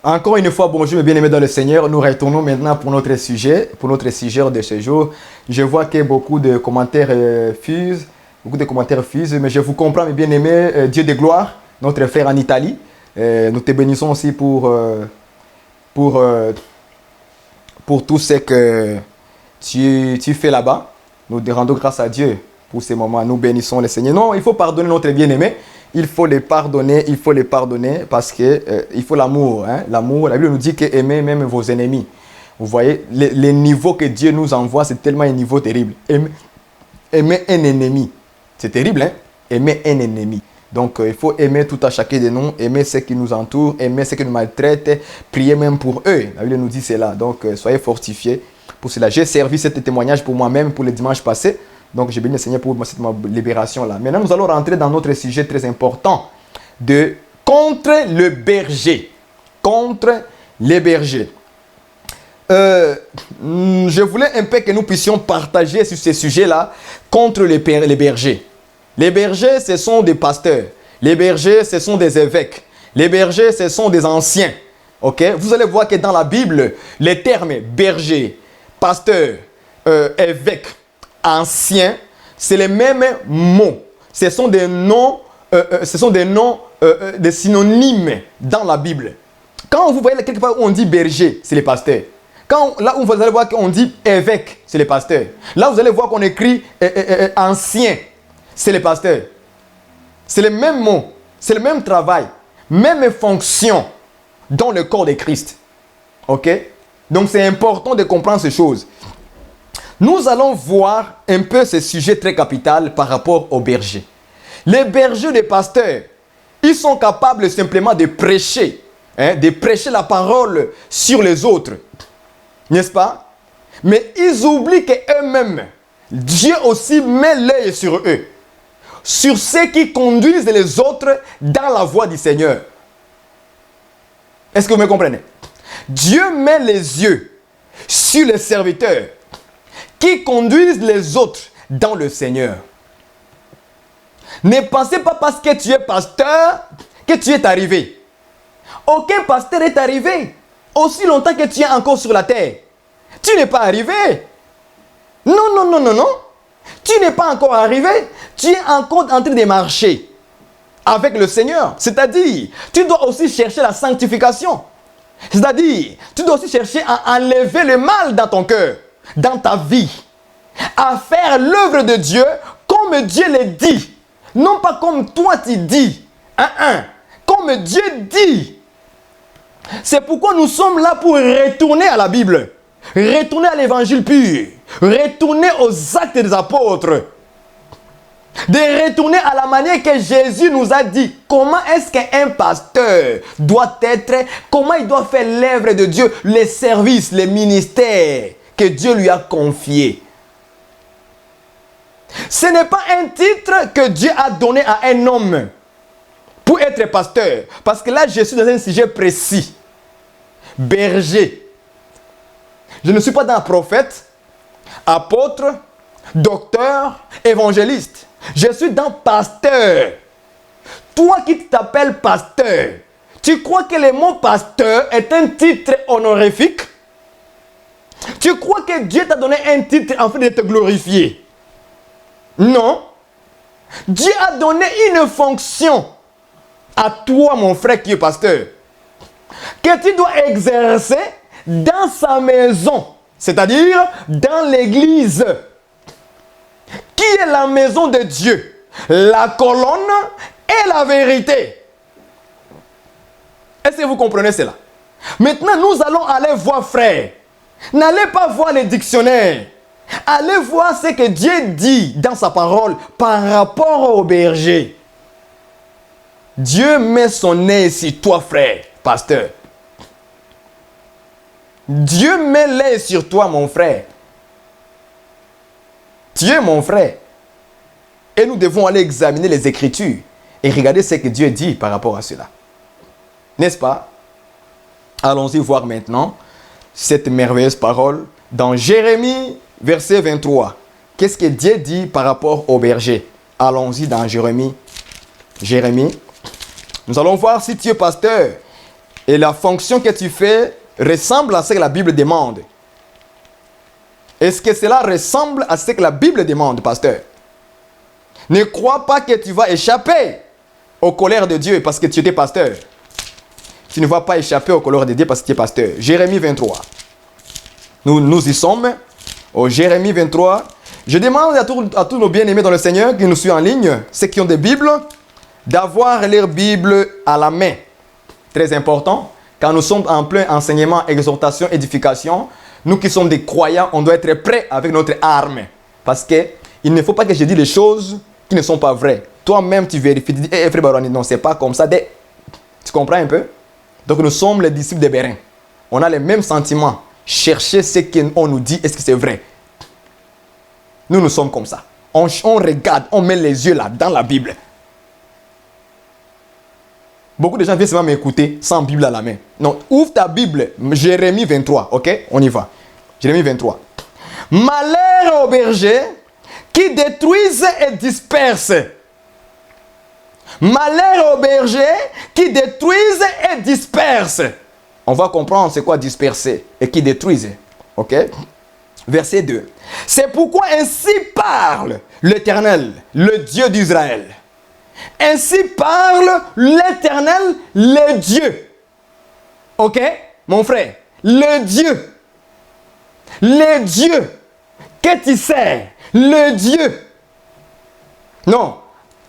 Encore une fois, bonjour mes bien-aimés dans le Seigneur. Nous retournons maintenant pour notre sujet de ce jour. Je vois que beaucoup de commentaires fusent, mais je vous comprends mes bien-aimés. Dieu de gloire, notre frère en Italie. Nous te bénissons aussi pour tout ce que tu fais là-bas. Nous te rendons grâce à Dieu pour ces moments. Nous bénissons le Seigneur. Non, il faut pardonner notre bien-aimé. Il faut les pardonner parce que il faut l'amour. Hein? L'amour, la Bible nous dit que aimez même vos ennemis. Vous voyez, les niveaux que Dieu nous envoie, c'est tellement un niveau terrible. Aimer un ennemi, c'est terrible, hein? Aimer un ennemi. Donc, il faut aimer tout à chacun de nous, aimer ceux qui nous entourent, aimer ceux qui nous maltraitent, prier même pour eux. La Bible nous dit cela. Donc, soyez fortifiés pour cela. J'ai servi ce témoignage pour moi-même pour le dimanche passé. Donc, je bénis le Seigneur pour cette libération-là. Maintenant, nous allons rentrer dans notre sujet très important de contre le berger. Contre les bergers. Je voulais un peu que nous puissions partager sur ce sujet-là contre les bergers. Les bergers, ce sont des pasteurs. Les bergers, ce sont des évêques. Les bergers, ce sont des anciens. Ok? Vous allez voir que dans la Bible, les termes berger, pasteur, évêque, ancien, c'est les mêmes mots. Ce sont des noms, des synonymes dans la Bible. Quand vous voyez quelque part où on dit berger, c'est les pasteurs. Là où vous allez voir qu'on dit évêque, c'est les pasteurs. Là vous allez voir qu'on écrit ancien, c'est les pasteurs. C'est les mêmes mots, c'est le même travail, même fonction dans le corps de Christ. Ok? Donc c'est important de comprendre ces choses. Nous allons voir un peu ce sujet très capital par rapport aux bergers. Les bergers des pasteurs, ils sont capables simplement de prêcher la parole sur les autres. N'est-ce pas? Mais ils oublient qu'eux-mêmes, Dieu aussi met l'œil sur eux. Sur ceux qui conduisent les autres dans la voie du Seigneur. Est-ce que vous me comprenez? Dieu met les yeux sur les serviteurs qui conduisent les autres dans le Seigneur. Ne pensez pas parce que tu es pasteur que tu es arrivé. Aucun pasteur est arrivé aussi longtemps que tu es encore sur la terre. Tu n'es pas arrivé. Non. Tu n'es pas encore arrivé. Tu es encore en train de marcher avec le Seigneur. C'est-à-dire, tu dois aussi chercher la sanctification. C'est-à-dire, tu dois aussi chercher à enlever le mal dans ton cœur, dans ta vie, à faire l'œuvre de Dieu comme Dieu le dit. Non pas comme toi tu dis. Comme Dieu dit. C'est pourquoi nous sommes là pour retourner à la Bible. Retourner à l'évangile pur. Retourner aux actes des apôtres. De retourner à la manière que Jésus nous a dit. Comment est-ce qu'un pasteur doit être, comment il doit faire l'œuvre de Dieu, les services, les ministères que Dieu lui a confiés. Ce n'est pas un titre que Dieu a donné à un homme pour être pasteur. Parce que là, je suis dans un sujet précis. Berger. Je ne suis pas dans prophète, apôtre, docteur, évangéliste. Je suis dans pasteur. Toi qui t'appelles pasteur, tu crois que le mot pasteur est un titre honorifique? Tu crois que Dieu t'a donné un titre afin de te glorifier? Non. Dieu a donné une fonction à toi, mon frère qui est pasteur, que tu dois exercer dans sa maison, c'est-à-dire dans l'église, qui est la maison de Dieu, la colonne et la vérité. Est-ce que vous comprenez cela? Maintenant, nous allons aller voir, frère. N'allez pas voir les dictionnaires. Allez voir ce que Dieu dit dans sa parole par rapport au berger. Dieu met son œil sur toi, frère, pasteur. Dieu met l'œil sur toi, mon frère. Tu es mon frère. Et nous devons aller examiner les Écritures et regarder ce que Dieu dit par rapport à cela. N'est-ce pas? Allons-y voir maintenant cette merveilleuse parole dans Jérémie, verset 23. Qu'est-ce que Dieu dit par rapport au berger? Allons-y dans Jérémie. Nous allons voir si tu es pasteur Et la fonction que tu fais ressemble à ce que la Bible demande. Est-ce que cela ressemble à ce que la Bible demande, pasteur? Ne crois pas que tu vas échapper aux colères de Dieu parce que tu étais pasteur. Tu ne vas pas échapper aux colères de Dieu parce que tu es pasteur. Jérémie 23. Nous y sommes. Au Jérémie 23. Je demande à tous nos bien-aimés dans le Seigneur qui nous suivent en ligne, ceux qui ont des Bibles, d'avoir leur Bible à la main. Très important. Quand nous sommes en plein enseignement, exhortation, édification, nous qui sommes des croyants, on doit être prêts avec notre arme. Parce qu'il ne faut pas que je dise des choses qui ne sont pas vraies. Toi-même, tu vérifies, tu dis, frère Baroni, non, c'est pas comme ça. Tu comprends un peu? Donc, nous sommes les disciples de Bérin. On a les mêmes sentiments. Chercher ce qu'on nous dit, est-ce que c'est vrai? Nous sommes comme ça. On regarde, on met les yeux là, dans la Bible. Beaucoup de gens viennent seulement m'écouter sans Bible à la main. Non, ouvre ta Bible, Jérémie 23, ok? On y va. Jérémie 23. Malheur aux bergers qui détruisent et dispersent. Malheur aux bergers qui détruisent et dispersent. On va comprendre c'est quoi disperser et qui détruisent. Ok? Verset 2. C'est pourquoi ainsi parle l'Éternel, le Dieu d'Israël. Ainsi parle l'Éternel, le Dieu. Ok? Mon frère, le Dieu. Le Dieu que tu sais. Le Dieu. Non,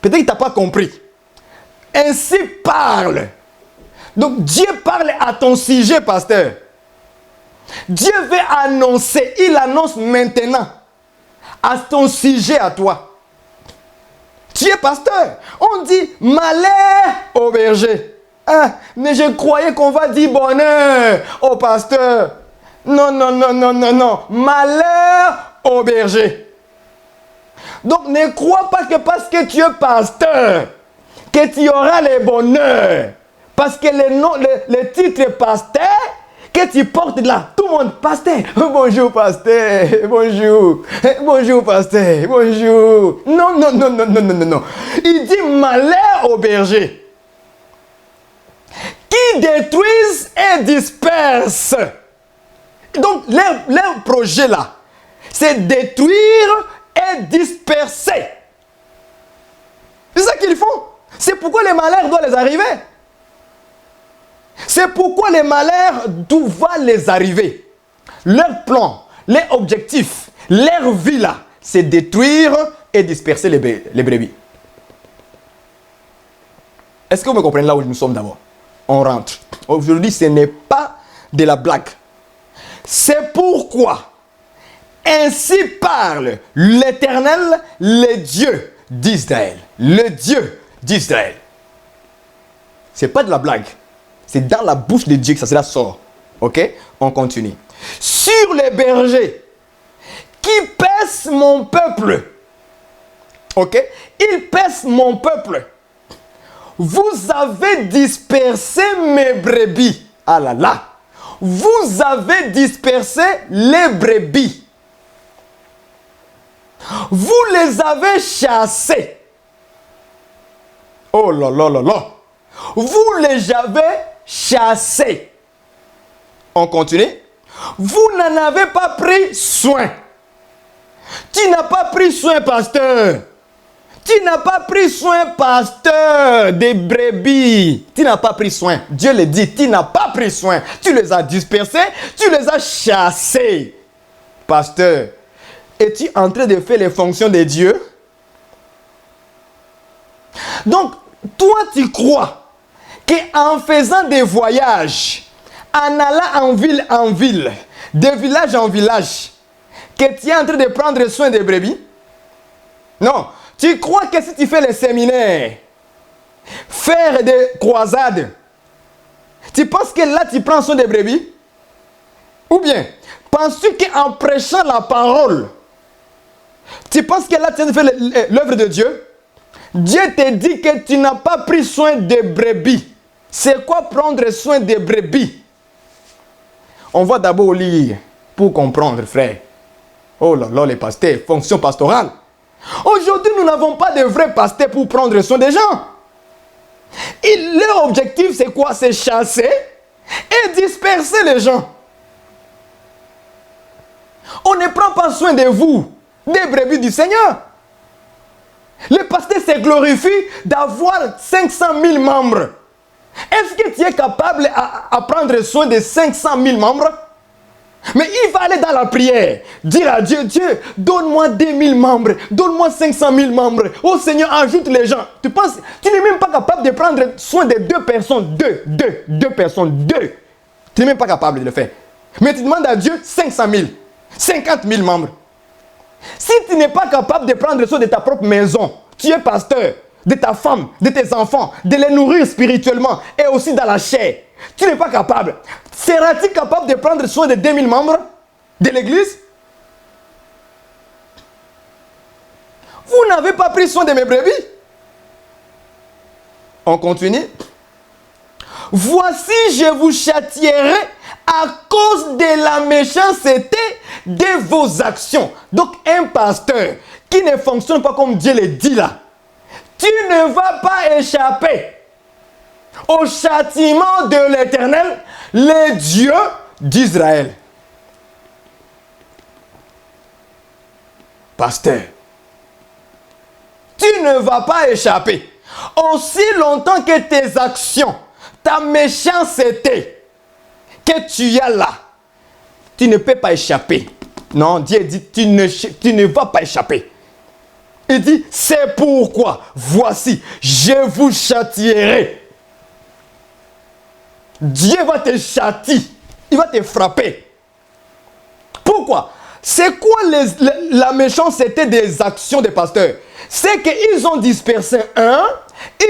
peut-être que tu n'as pas compris. Ainsi parle. Donc Dieu parle à ton sujet, pasteur. Dieu veut annoncer, il annonce maintenant à ton sujet, à toi. Tu es pasteur. On dit malheur au berger. Ah, mais je croyais qu'on va dire bonheur au pasteur. Non, non, non, non, non, non. Malheur au berger. Donc ne crois pas que parce que tu es pasteur, que tu auras le bonheur. Parce que le titre pasteur, que tu portes là, tout le monde, pasteur, bonjour pasteur, bonjour, bonjour pasteur, bonjour. Non, non, non, non, non, non, non, non. Il dit malheur aux bergers qui détruisent et dispersent. Donc, leur projet là, c'est détruire et disperser. C'est ça qu'ils font. C'est pourquoi les malheurs doivent les arriver. C'est pourquoi les malheurs doivent les arriver. Leur plan, leur objectif, leur vie là, c'est détruire et disperser les brebis. Est-ce que vous me comprenez là où nous sommes d'abord? On rentre. Aujourd'hui, ce n'est pas de la blague. C'est pourquoi ainsi parle l'Éternel, le Dieu d'Israël. Le Dieu d'Israël. Ce n'est pas de la blague. C'est dans la bouche de Dieu que ça sort. Ok? On continue. Sur les bergers qui pèsent mon peuple. Ok? Ils pèsent mon peuple. Vous avez dispersé mes brebis. Ah là là. Vous avez dispersé les brebis. Vous les avez chassés. Oh là là là là. Vous les avez chassés. On continue. Vous n'en avez pas pris soin. Tu n'as pas pris soin, pasteur. Tu n'as pas pris soin, pasteur, des brebis. Tu n'as pas pris soin. Dieu le dit, tu n'as pas pris soin. Tu les as dispersés, tu les as chassés. Pasteur, es-tu en train de faire les fonctions de Dieu? Donc, toi, tu crois qu'en faisant des voyages, en allant en ville, de village en village, que tu es en train de prendre soin des brebis? Non. Tu crois que si tu fais les séminaires, faire des croisades, tu penses que là tu prends soin des brebis? Ou bien, penses-tu qu'en prêchant la parole, tu penses que là tu fais l'œuvre de Dieu? Dieu te dit que tu n'as pas pris soin des brebis. C'est quoi prendre soin des brebis? On va d'abord lire pour comprendre, frère. Oh là là, les pasteurs, fonction pastorale. Aujourd'hui, nous n'avons pas de vrais pasteurs pour prendre soin des gens. Et leur objectif, c'est quoi? C'est chasser, dispersez les gens. On ne prend pas soin de vous, des brebis du Seigneur. Le pasteur se glorifie d'avoir 500 000 membres. Est-ce que tu es capable à prendre soin de 500 000 membres? Mais il va aller dans la prière, dire à Dieu, Dieu, donne-moi 2000 membres, donne-moi 500 000 membres. Oh Seigneur, ajoute les gens. Tu penses, tu n'es même pas capable de prendre soin de deux personnes, deux personnes. Tu n'es même pas capable de le faire. Mais tu demandes à Dieu 500 000, 50 000 membres. Si tu n'es pas capable de prendre soin de ta propre maison, tu es pasteur, de ta femme, de tes enfants, de les nourrir spirituellement et aussi dans la chair, tu n'es pas capable. Seras-tu capable de prendre soin de 2000 membres de l'église? Vous n'avez pas pris soin de mes brebis. On continue. Voici, je vous châtierai à cause de la méchanceté de vos actions. Donc, un pasteur qui ne fonctionne pas comme Dieu le dit là, tu ne vas pas échapper au châtiment de l'Éternel, le Dieu d'Israël. Pasteur, tu ne vas pas échapper. Aussi longtemps que tes actions, ta méchanceté que tu as là, tu ne peux pas échapper. Non, Dieu dit, tu ne vas pas échapper. Il dit, c'est pourquoi, voici, je vous châtierai. Dieu va te châtier, il va te frapper. Pourquoi? C'est quoi la méchanceté des actions des pasteurs? C'est qu'ils ont dispersé un,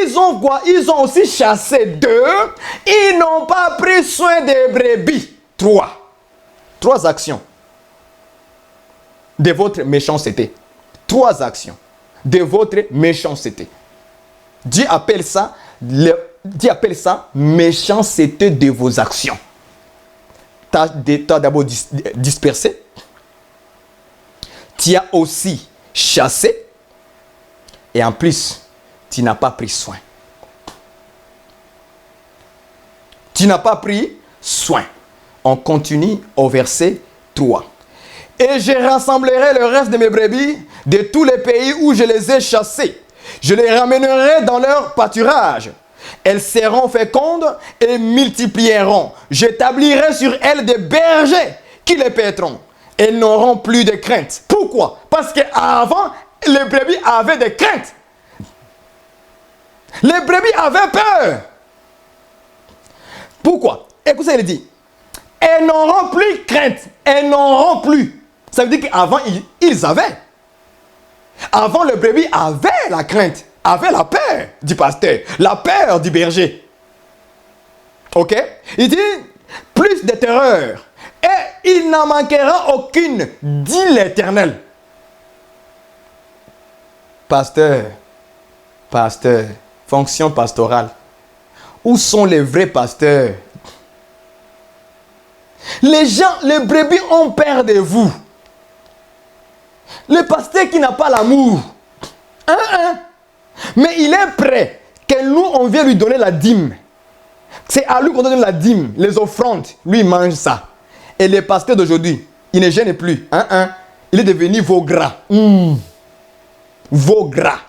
ils ont quoi? Ils ont aussi chassé deux, ils n'ont pas pris soin des brebis. Trois actions de votre méchanceté. Trois actions de votre méchanceté. Dieu appelle ça méchanceté de vos actions. Tu as d'abord dispersé. Tu as aussi chassé. Et en plus, tu n'as pas pris soin. Tu n'as pas pris soin. On continue au verset 3. Et je rassemblerai le reste de mes brebis de tous les pays où je les ai chassés. Je les ramènerai dans leur pâturage. Elles seront fécondes et multiplieront. J'établirai sur elles des bergers qui les paîtront. Elles n'auront plus de crainte. Pourquoi? Parce qu'avant, les brebis avaient des craintes. Les brebis avaient peur. Pourquoi? Écoutez, il dit, elles n'auront plus crainte. Elles n'auront plus. Ça veut dire qu'avant, ils avaient. Avant, le brebis avait la crainte, avait la peur du pasteur, la peur du berger. Ok? Il dit, plus de terreur. Et il n'en manquera aucune, dit l'Éternel. Pasteur, fonction pastorale. Où sont les vrais pasteurs? Les gens, les brebis ont peur de vous. Le pasteur qui n'a pas l'amour, mais il est prêt que nous, on vient lui donner la dîme. C'est à lui qu'on donne la dîme, les offrandes. Lui, il mange ça. Et les pasteurs d'aujourd'hui, il ne gêne plus. Il est devenu veau gras. Veau gras.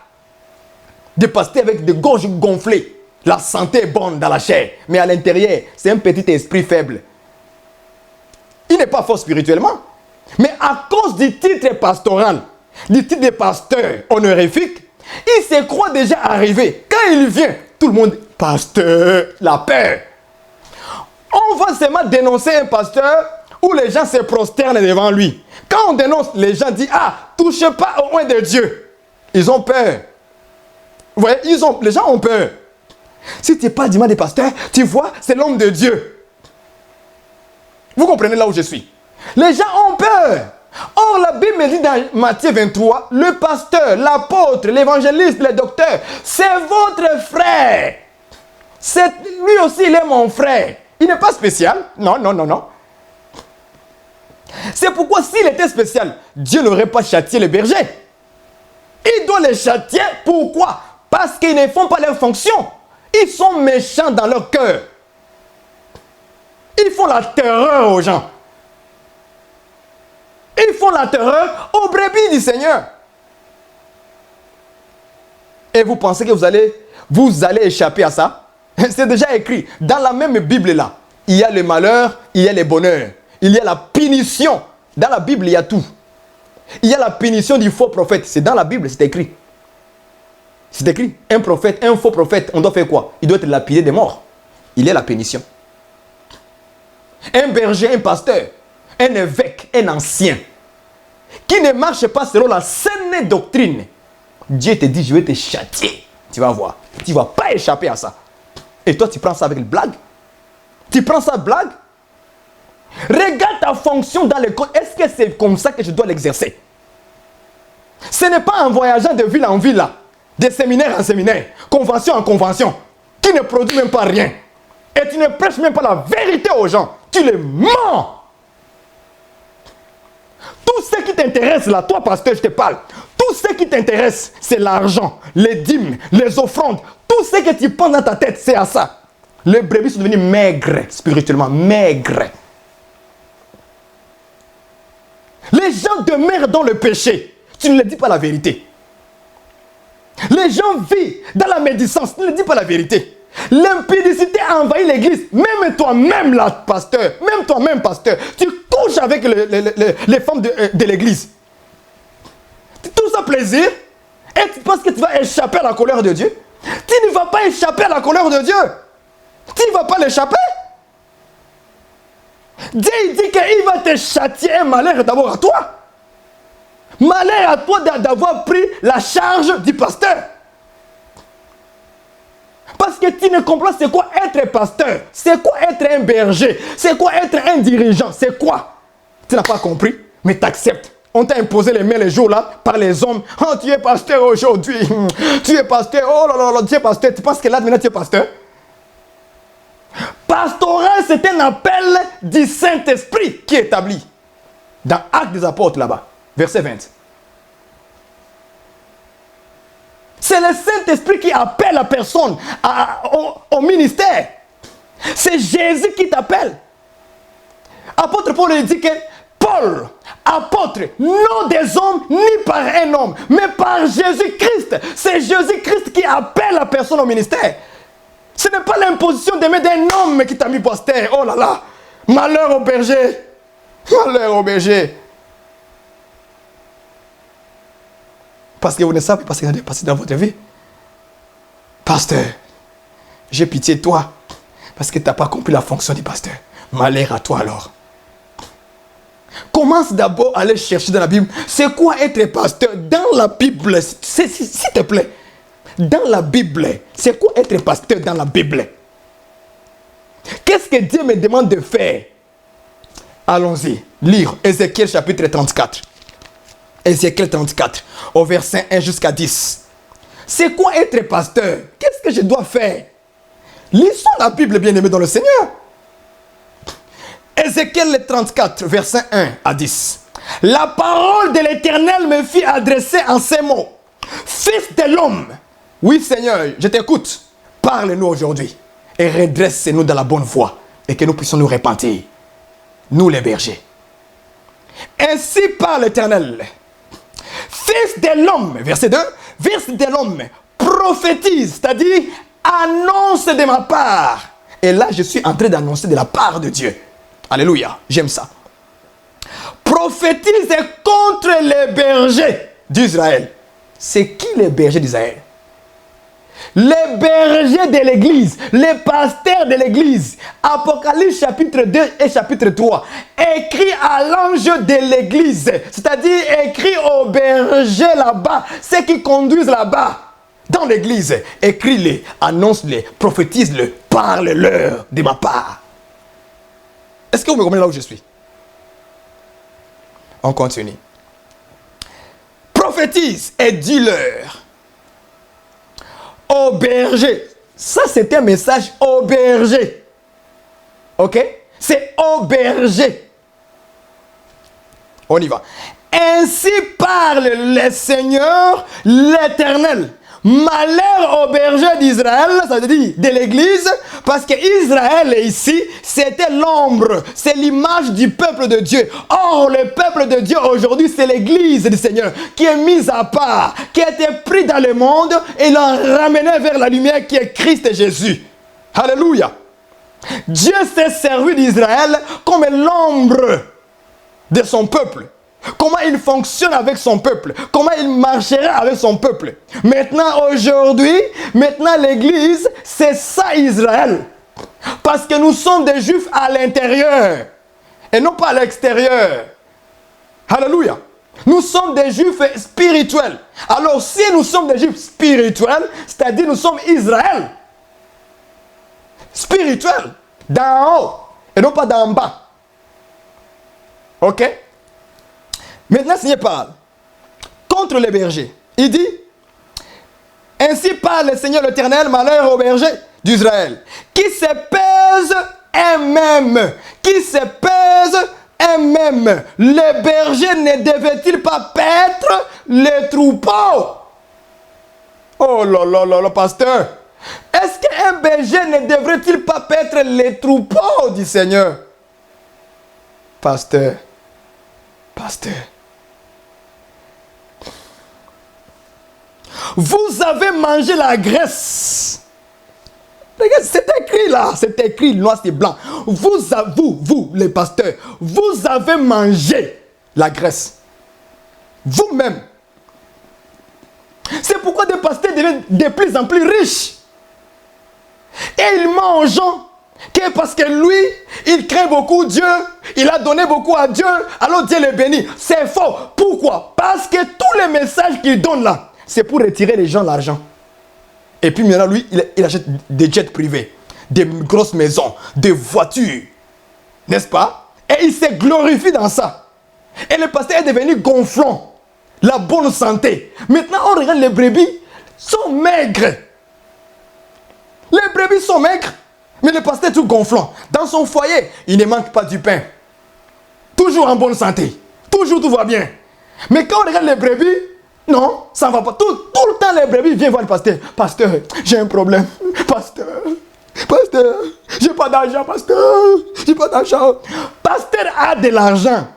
Des pasteurs avec des gorges gonflées. La santé est bonne dans la chair. Mais à l'intérieur, c'est un petit esprit faible. Il n'est pas fort spirituellement. Mais à cause du titre pastoral, du titre de pasteur honorifique, il se croit déjà arrivé. Quand il vient, tout le monde, pasteur, la peur. On va seulement dénoncer un pasteur où les gens se prosternent devant lui. Quand on dénonce, les gens disent, touchez pas au oint de Dieu. Ils ont peur. Vous voyez, les gens ont peur. Si tu n'es pas dimanche des pasteurs, tu vois, c'est l'homme de Dieu. Vous comprenez là où je suis? Les gens ont peur. Or, la Bible me dit dans Matthieu 23, le pasteur, l'apôtre, l'évangéliste, le docteur, c'est votre frère. Lui aussi, il est mon frère. Il n'est pas spécial. Non. C'est pourquoi s'il était spécial, Dieu n'aurait pas châtié les bergers. Il doit les châtier. Pourquoi? Parce qu'ils ne font pas leur fonction. Ils sont méchants dans leur cœur. Ils font la terreur aux gens. Ils font la terreur aux brebis du Seigneur. Et vous pensez que vous allez échapper à ça? C'est déjà écrit. Dans la même Bible là, il y a le malheur, il y a le bonheur. Il y a la punition. Dans la Bible, il y a tout. Il y a la punition du faux prophète. C'est dans la Bible, c'est écrit. C'est écrit. Un prophète, un faux prophète, on doit faire quoi? Il doit être lapidé des morts. Il y a la punition. Un berger, un pasteur, un évêque, un ancien, qui ne marche pas selon la saine doctrine, Dieu te dit, je vais te châtier. Tu vas voir. Tu ne vas pas échapper à ça. Et toi, tu prends ça avec une blague? Tu prends ça blague? Regarde ta fonction dans l'école. Est-ce que c'est comme ça que je dois l'exercer? Ce n'est pas en voyageant de ville en ville, là, de séminaire en séminaire, convention en convention, qui ne produit même pas rien. Et tu ne prêches même pas la vérité aux gens. Tu les mens. Tout ce qui t'intéresse là, toi pasteur, je te parle. Tout ce qui t'intéresse, c'est l'argent, les dîmes, les offrandes. Tout ce que tu penses dans ta tête, c'est à ça. Les brebis sont devenus maigres, spirituellement, maigres. Les gens demeurent dans le péché. Tu ne leur dis pas la vérité. Les gens vivent dans la médisance. Tu ne leur dis pas la vérité. L'impudicité a envahi l'église. Même toi-même, là, pasteur. Même toi-même, pasteur. Tu couches avec les femmes de l'église. Tout ça plaisir. Et tu penses que tu vas échapper à la colère de Dieu? Tu ne vas pas échapper à la colère de Dieu. Tu ne vas pas l'échapper. Dieu dit qu'il va te châtier. Un malheur d'abord à toi. Malheur à toi d'avoir pris la charge du pasteur. Parce que tu ne comprends pas c'est quoi être pasteur. C'est quoi être un berger. C'est quoi être un dirigeant. C'est quoi? Tu n'as pas compris, mais tu acceptes. On t'a imposé les mains les jours là par les hommes. Oh, tu es pasteur aujourd'hui. Tu es pasteur. Oh là là, tu es pasteur. Tu penses que là maintenant tu es pasteur? Pastoral, c'est un appel du Saint-Esprit qui est établi. Dans Actes des Apôtres là-bas, verset 20. C'est le Saint-Esprit qui appelle la personne au ministère. C'est Jésus qui t'appelle. Apôtre Paul dit que Paul, apôtre, non des hommes ni par un homme, mais par Jésus-Christ. C'est Jésus-Christ qui appelle la personne au ministère. Ce n'est pas l'imposition de mettre d'un homme qui t'a mis pasteur. Oh là là, malheur au berger. Malheur au berger. Parce que vous ne savez pas ce qui est passé dans votre vie. Pasteur, j'ai pitié de toi. Parce que tu n'as pas compris la fonction du pasteur. Malheur à toi alors. Commence d'abord à aller chercher dans la Bible. C'est quoi être pasteur dans la Bible? S'il te plaît. Dans la Bible. C'est quoi être pasteur dans la Bible? Qu'est-ce que Dieu me demande de faire? Allons-y. Lire Ézéchiel chapitre 34. Ézéchiel 34, au verset 1 jusqu'à 10. C'est quoi être pasteur? Qu'est-ce que je dois faire? Lisons la Bible, bien-aimé dans le Seigneur. Ézéchiel 34, verset 1 à 10. La parole de l'Éternel me fit adresser en ces mots. Fils de l'homme. Oui, Seigneur, je t'écoute. Parle-nous aujourd'hui et redresse-nous dans la bonne voie et que nous puissions nous repentir. Nous les bergers. Ainsi parle l'Éternel. Fils de l'homme, verset 2, fils de l'homme, prophétise, c'est-à-dire annonce de ma part. Et là, je suis en train d'annoncer de la part de Dieu. Alléluia, j'aime ça. Prophétise contre les bergers d'Israël. C'est qui les bergers d'Israël? Les bergers de l'église, les pasteurs de l'église. Apocalypse chapitre 2 et chapitre 3. Écrit à l'ange de l'église. C'est-à-dire écrit aux bergers là-bas. Ceux qui conduisent là-bas. Dans l'église. Écris-les, annonce-les, prophétise-les, parle-leur de ma part. Est-ce que vous me comprenez là où je suis? On continue. Prophétise et dis-leur. Au berger. Ça, c'est un message au berger. Ok? C'est au berger. On y va. Ainsi parle le Seigneur, l'Éternel. malheur au berger d'Israël, ça veut dire de l'église, parce qu'Israël ici, c'était l'ombre, c'est l'image du peuple de Dieu. Or, le peuple de Dieu aujourd'hui, c'est l'église du Seigneur, qui est mise à part, qui a été pris dans le monde et l'a ramené vers la lumière qui est Christ Jésus. Alléluia. Dieu s'est servi d'Israël comme l'ombre de son peuple. Comment il fonctionne avec son peuple. Comment il marchera avec son peuple. Maintenant, aujourd'hui, l'église, c'est ça Israël. Parce que nous sommes des juifs à l'intérieur. Et non pas à l'extérieur. Alléluia. Nous sommes des juifs spirituels. Alors si nous sommes des juifs spirituels, c'est-à-dire nous sommes Israël. Spirituel. D'en haut. Et non pas d'en bas. Ok? Maintenant, Seigneur parle contre les bergers. Il dit, ainsi parle le Seigneur l'Éternel, malheur aux bergers d'Israël, qui se pèsent eux-mêmes, qui se pèsent eux-mêmes. Les bergers ne devaient-ils pas paître les troupeaux? Oh là là là là, pasteur. Est-ce qu'un berger ne devrait-il pas paître les troupeaux du Seigneur? Pasteur. Vous avez mangé la graisse. Regarde, c'est écrit là, c'est écrit noir et blanc. Vous, les pasteurs, vous avez mangé la graisse. Vous-même. C'est pourquoi des pasteurs deviennent de plus en plus riches. Et ils mangent que parce que lui, il craint beaucoup Dieu, il a donné beaucoup à Dieu, alors Dieu le bénit. C'est faux. Pourquoi? Parce que tous les messages qu'il donne là, c'est pour retirer les gens l'argent. Et puis maintenant, lui, il achète des jets privés, des grosses maisons, des voitures. N'est-ce pas? Et il se glorifie dans ça. Et le pasteur est devenu gonflant. La bonne santé. Maintenant, on regarde les brebis, sont maigres. Les brebis sont maigres, mais le pasteur est tout gonflant. Dans son foyer, il ne manque pas du pain. Toujours en bonne santé. Toujours tout va bien. Mais quand on regarde les brebis, non, ça ne va pas. Tout le temps, les brebis viennent voir le pasteur. Pasteur, j'ai un problème. Pasteur, j'ai pas d'argent, pasteur. J'ai pas d'argent. Pasteur a de l'argent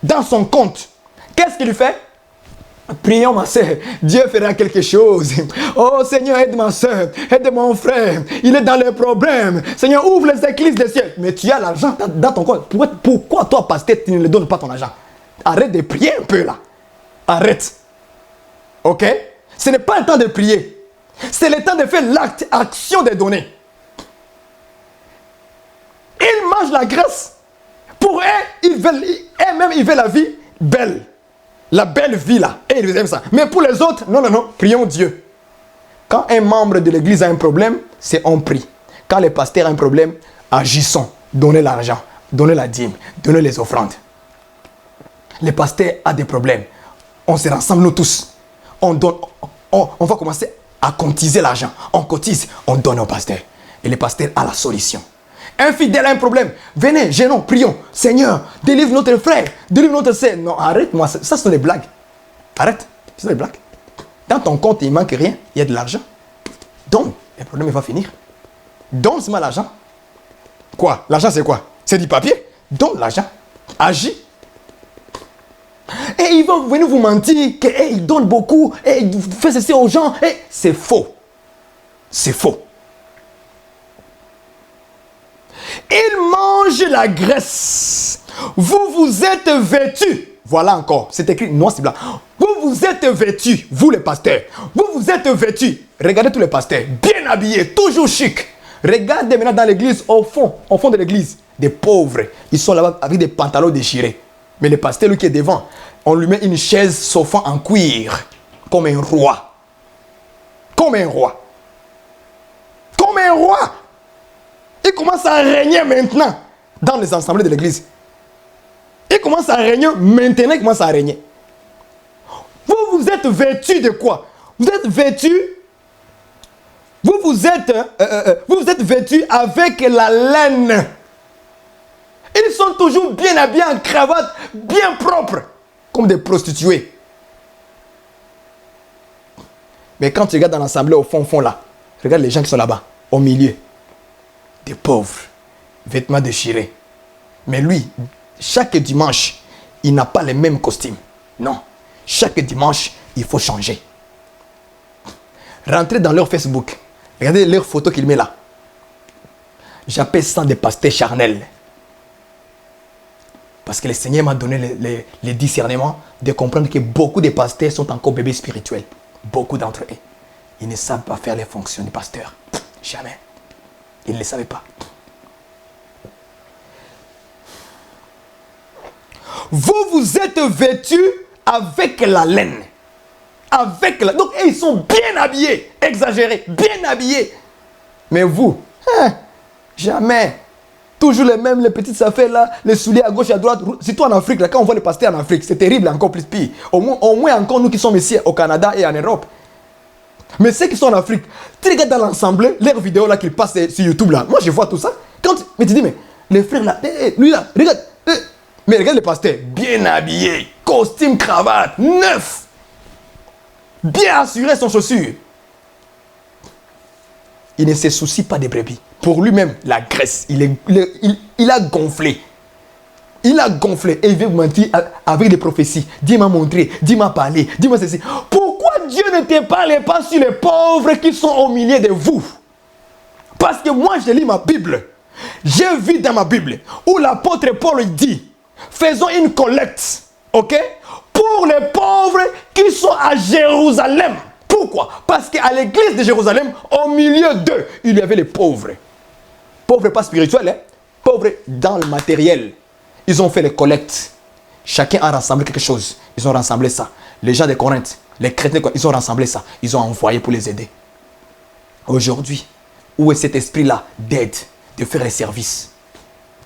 dans son compte. Qu'est-ce qu'il fait? Prions ma soeur, Dieu fera quelque chose. Oh Seigneur, aide ma soeur, aide mon frère, il est dans les problèmes. Seigneur, ouvre les écluses des cieux. Mais tu as l'argent dans ton compte. Pourquoi toi, pasteur, tu ne le donnes pas ton argent? Arrête de prier un peu là. Arrête. Ok? Ce n'est pas le temps de prier. C'est le temps de faire l'acte, action de donner. Ils mangent la graisse. Pour eux, ils veulent la vie belle. La belle vie là. Et ils aiment ça. Mais pour les autres, non, prions Dieu. Quand un membre de l'église a un problème, c'est on prie. Quand le pasteur a un problème, agissons. Donnez l'argent, donnez la dîme, donnez les offrandes. Le pasteur a des problèmes. On se rassemble nous tous. On donne, on va commencer à cotiser l'argent. On cotise, on donne au pasteur. Et le pasteur a la solution. Un fidèle a un problème. Venez, gênons, prions. Seigneur, délivre notre frère, délivre notre sœur. Non, arrête-moi. Ça, ce sont des blagues. Arrête. Ce sont des blagues. Dans ton compte, il ne manque rien. Il y a de l'argent. Donne. Le problème, il va finir. Donne seulement l'argent. Quoi? L'argent, c'est quoi? C'est du papier. Donne l'argent. Agis. Et ils vont venir vous mentir qu'ils donnent beaucoup et ils font ceci aux gens. Et c'est faux. C'est faux. Ils mangent la graisse. Vous êtes vêtus. Voilà encore. C'est écrit noir sur blanc. Vous êtes vêtus. Vous les pasteurs. Vous êtes vêtus. Regardez tous les pasteurs. Bien habillés. Toujours chic. Regardez maintenant dans l'église. Au fond de l'église. Des pauvres. Ils sont là-bas avec des pantalons déchirés. Mais le pasteur, lui qui est devant, on lui met une chaise sofa en cuir. Comme un roi. Comme un roi. Comme un roi. Il commence à régner maintenant dans les assemblées de l'église. Il commence à régner maintenant, il commence à régner. Vous êtes vêtus de quoi? Vous êtes vêtus. Vous êtes vêtus avec la laine. Ils sont toujours bien habillés en cravate, bien propres, comme des prostituées. Mais quand tu regardes dans l'assemblée au fond là, regarde les gens qui sont là-bas, au milieu. Des pauvres, vêtements déchirés. Mais lui, chaque dimanche, il n'a pas les mêmes costumes. Non. Chaque dimanche, il faut changer. Rentrez dans leur Facebook. Regardez leurs photos qu'il met là. J'appelle ça des pasteurs charnels. Parce que le Seigneur m'a donné les discernements de comprendre que beaucoup de pasteurs sont encore bébés spirituels. Beaucoup d'entre eux. Ils ne savent pas faire les fonctions du pasteur. Jamais. Ils ne le savaient pas. Vous êtes vêtus avec la laine. Avec la... Donc, ils sont bien habillés. Exagérés. Bien habillés. Mais vous, jamais. Toujours les mêmes, les petites affaires là, les souliers à gauche et à droite. Surtout en Afrique, là, quand on voit les pasteurs en Afrique, c'est terrible, encore plus pire. Au moins encore nous qui sommes ici au Canada et en Europe. Mais ceux qui sont en Afrique, tu regardes dans l'ensemble, leurs vidéos là qu'ils passent sur YouTube là. Moi je vois tout ça. Mais tu dis, mais les frères là, lui là, regarde. Mais regarde les pasteurs, bien habillés, costume, cravate, neuf. Bien assuré son chaussure. Il ne se soucie pas des brebis. Pour lui-même, la graisse, il a gonflé. Il a gonflé et il veut vous mentir avec des prophéties. Dieu m'a montré, Dieu m'a parlé, Dieu m'a ceci. Pourquoi Dieu ne te parle pas sur les pauvres qui sont au milieu de vous? Parce que moi, je lis ma Bible. J'ai vu dans ma Bible où l'apôtre Paul dit, faisons une collecte, ok, pour les pauvres qui sont à Jérusalem. Pourquoi? Parce qu'à l'église de Jérusalem, au milieu d'eux, il y avait les pauvres. Pauvres pas spirituels, hein? Pauvres dans le matériel. Ils ont fait les collectes. Chacun a rassemblé quelque chose. Ils ont rassemblé ça. Les gens de Corinthe, les chrétiens, ils ont rassemblé ça. Ils ont envoyé pour les aider. Aujourd'hui, où est cet esprit-là d'aide, de faire les services?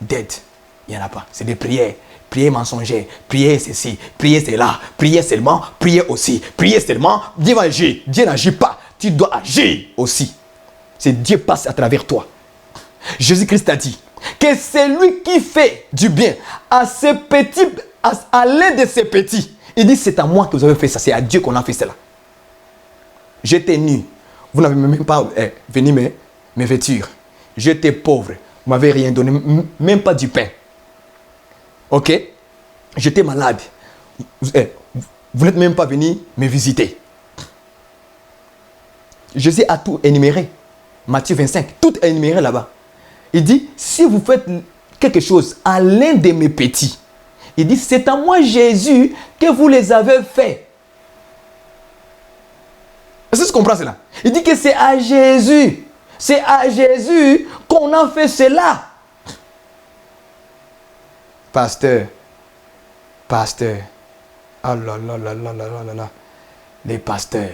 D'aide, il n'y en a pas. C'est des prières. Prière mensongère, prier ceci, prier cela, prier seulement, prier aussi, prier seulement. Dieu va agir. Dieu n'agit pas. Tu dois agir aussi. C'est Dieu passe à travers toi. Jésus-Christ a dit que c'est lui qui fait du bien à ces petits, à l'un de ces petits. Il dit c'est à moi que vous avez fait ça. C'est à Dieu qu'on a fait cela. J'étais nu. Vous n'avez même pas venu me vêtir. J'étais pauvre. Vous m'avez rien donné, même pas du pain. Ok, j'étais malade. Vous n'êtes même pas venu me visiter. Jésus a tout énuméré. Matthieu 25, tout est énuméré là-bas. Il dit, si vous faites quelque chose à l'un de mes petits, il dit, c'est à moi Jésus que vous les avez fait. Est-ce que tu comprends cela? Il dit que c'est à Jésus. C'est à Jésus qu'on a fait cela. Pasteur, oh là là là là là là là, les pasteurs,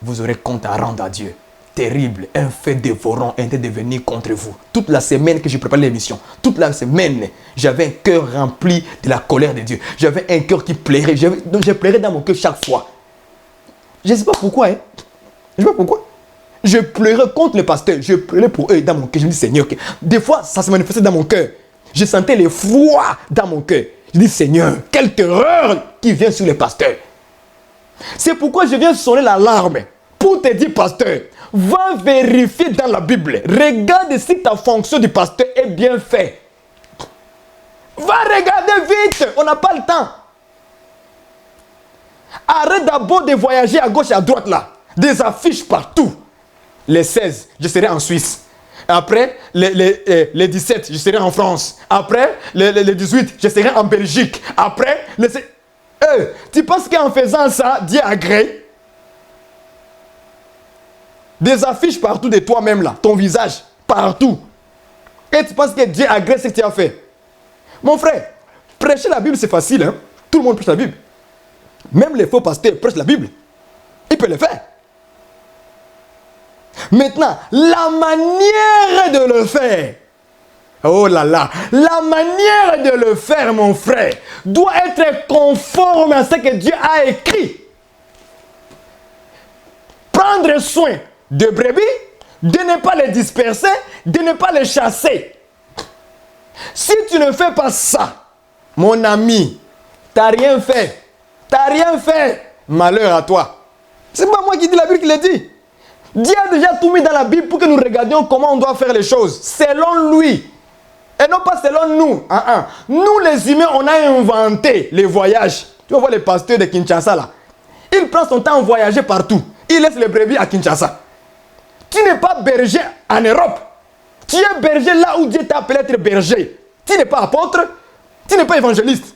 vous aurez compte à rendre à Dieu. Terrible, un fait dévorant était de venir contre vous. Toute la semaine que je préparais l'émission, toute la semaine, j'avais un cœur rempli de la colère de Dieu. J'avais un cœur qui pleurait. Donc je pleurais dans mon cœur chaque fois. Je ne sais pas pourquoi, hein. Je ne sais pas pourquoi. Je pleurais contre les pasteurs. Je pleurais pour eux dans mon cœur. Je me dis, Seigneur, des fois, ça se manifestait dans mon cœur. Je sentais le froid dans mon cœur. Je dis, Seigneur, quelle terreur qui vient sur les pasteurs. C'est pourquoi je viens sonner l'alarme pour te dire, pasteur, va vérifier dans la Bible. Regarde si ta fonction du pasteur est bien faite. Va regarder vite, on n'a pas le temps. Arrête d'abord de voyager à gauche et à droite là. Des affiches partout. Les 16, je serai en Suisse. Après, les 17, je serai en France. Après, les 18, je serai en Belgique. Après, tu penses qu'en faisant ça, Dieu agrée? Des affiches partout de toi-même là, ton visage, partout. Et tu penses que Dieu agrée ce que tu as fait? Mon frère, prêcher la Bible c'est facile, hein? Tout le monde prêche la Bible. Même les faux pasteurs prêchent la Bible. Ils peuvent le faire. Maintenant, la manière de le faire, oh là là, la manière de le faire, mon frère, doit être conforme à ce que Dieu a écrit. Prendre soin de brebis, de ne pas les disperser, de ne pas les chasser. Si tu ne fais pas ça, mon ami, tu n'as rien fait. Tu n'as rien fait. Malheur à toi. C'est pas moi qui dis, la Bible qui le dit. Dieu a déjà tout mis dans la Bible pour que nous regardions comment on doit faire les choses. Selon lui. Et non pas selon nous. Nous les humains, on a inventé les voyages. Tu vas voir les pasteurs de Kinshasa là. Il prend son temps à voyager partout. Il laisse les brebis à Kinshasa. Tu n'es pas berger en Europe. Tu es berger là où Dieu t'a appelé à être berger. Tu n'es pas apôtre. Tu n'es pas évangéliste.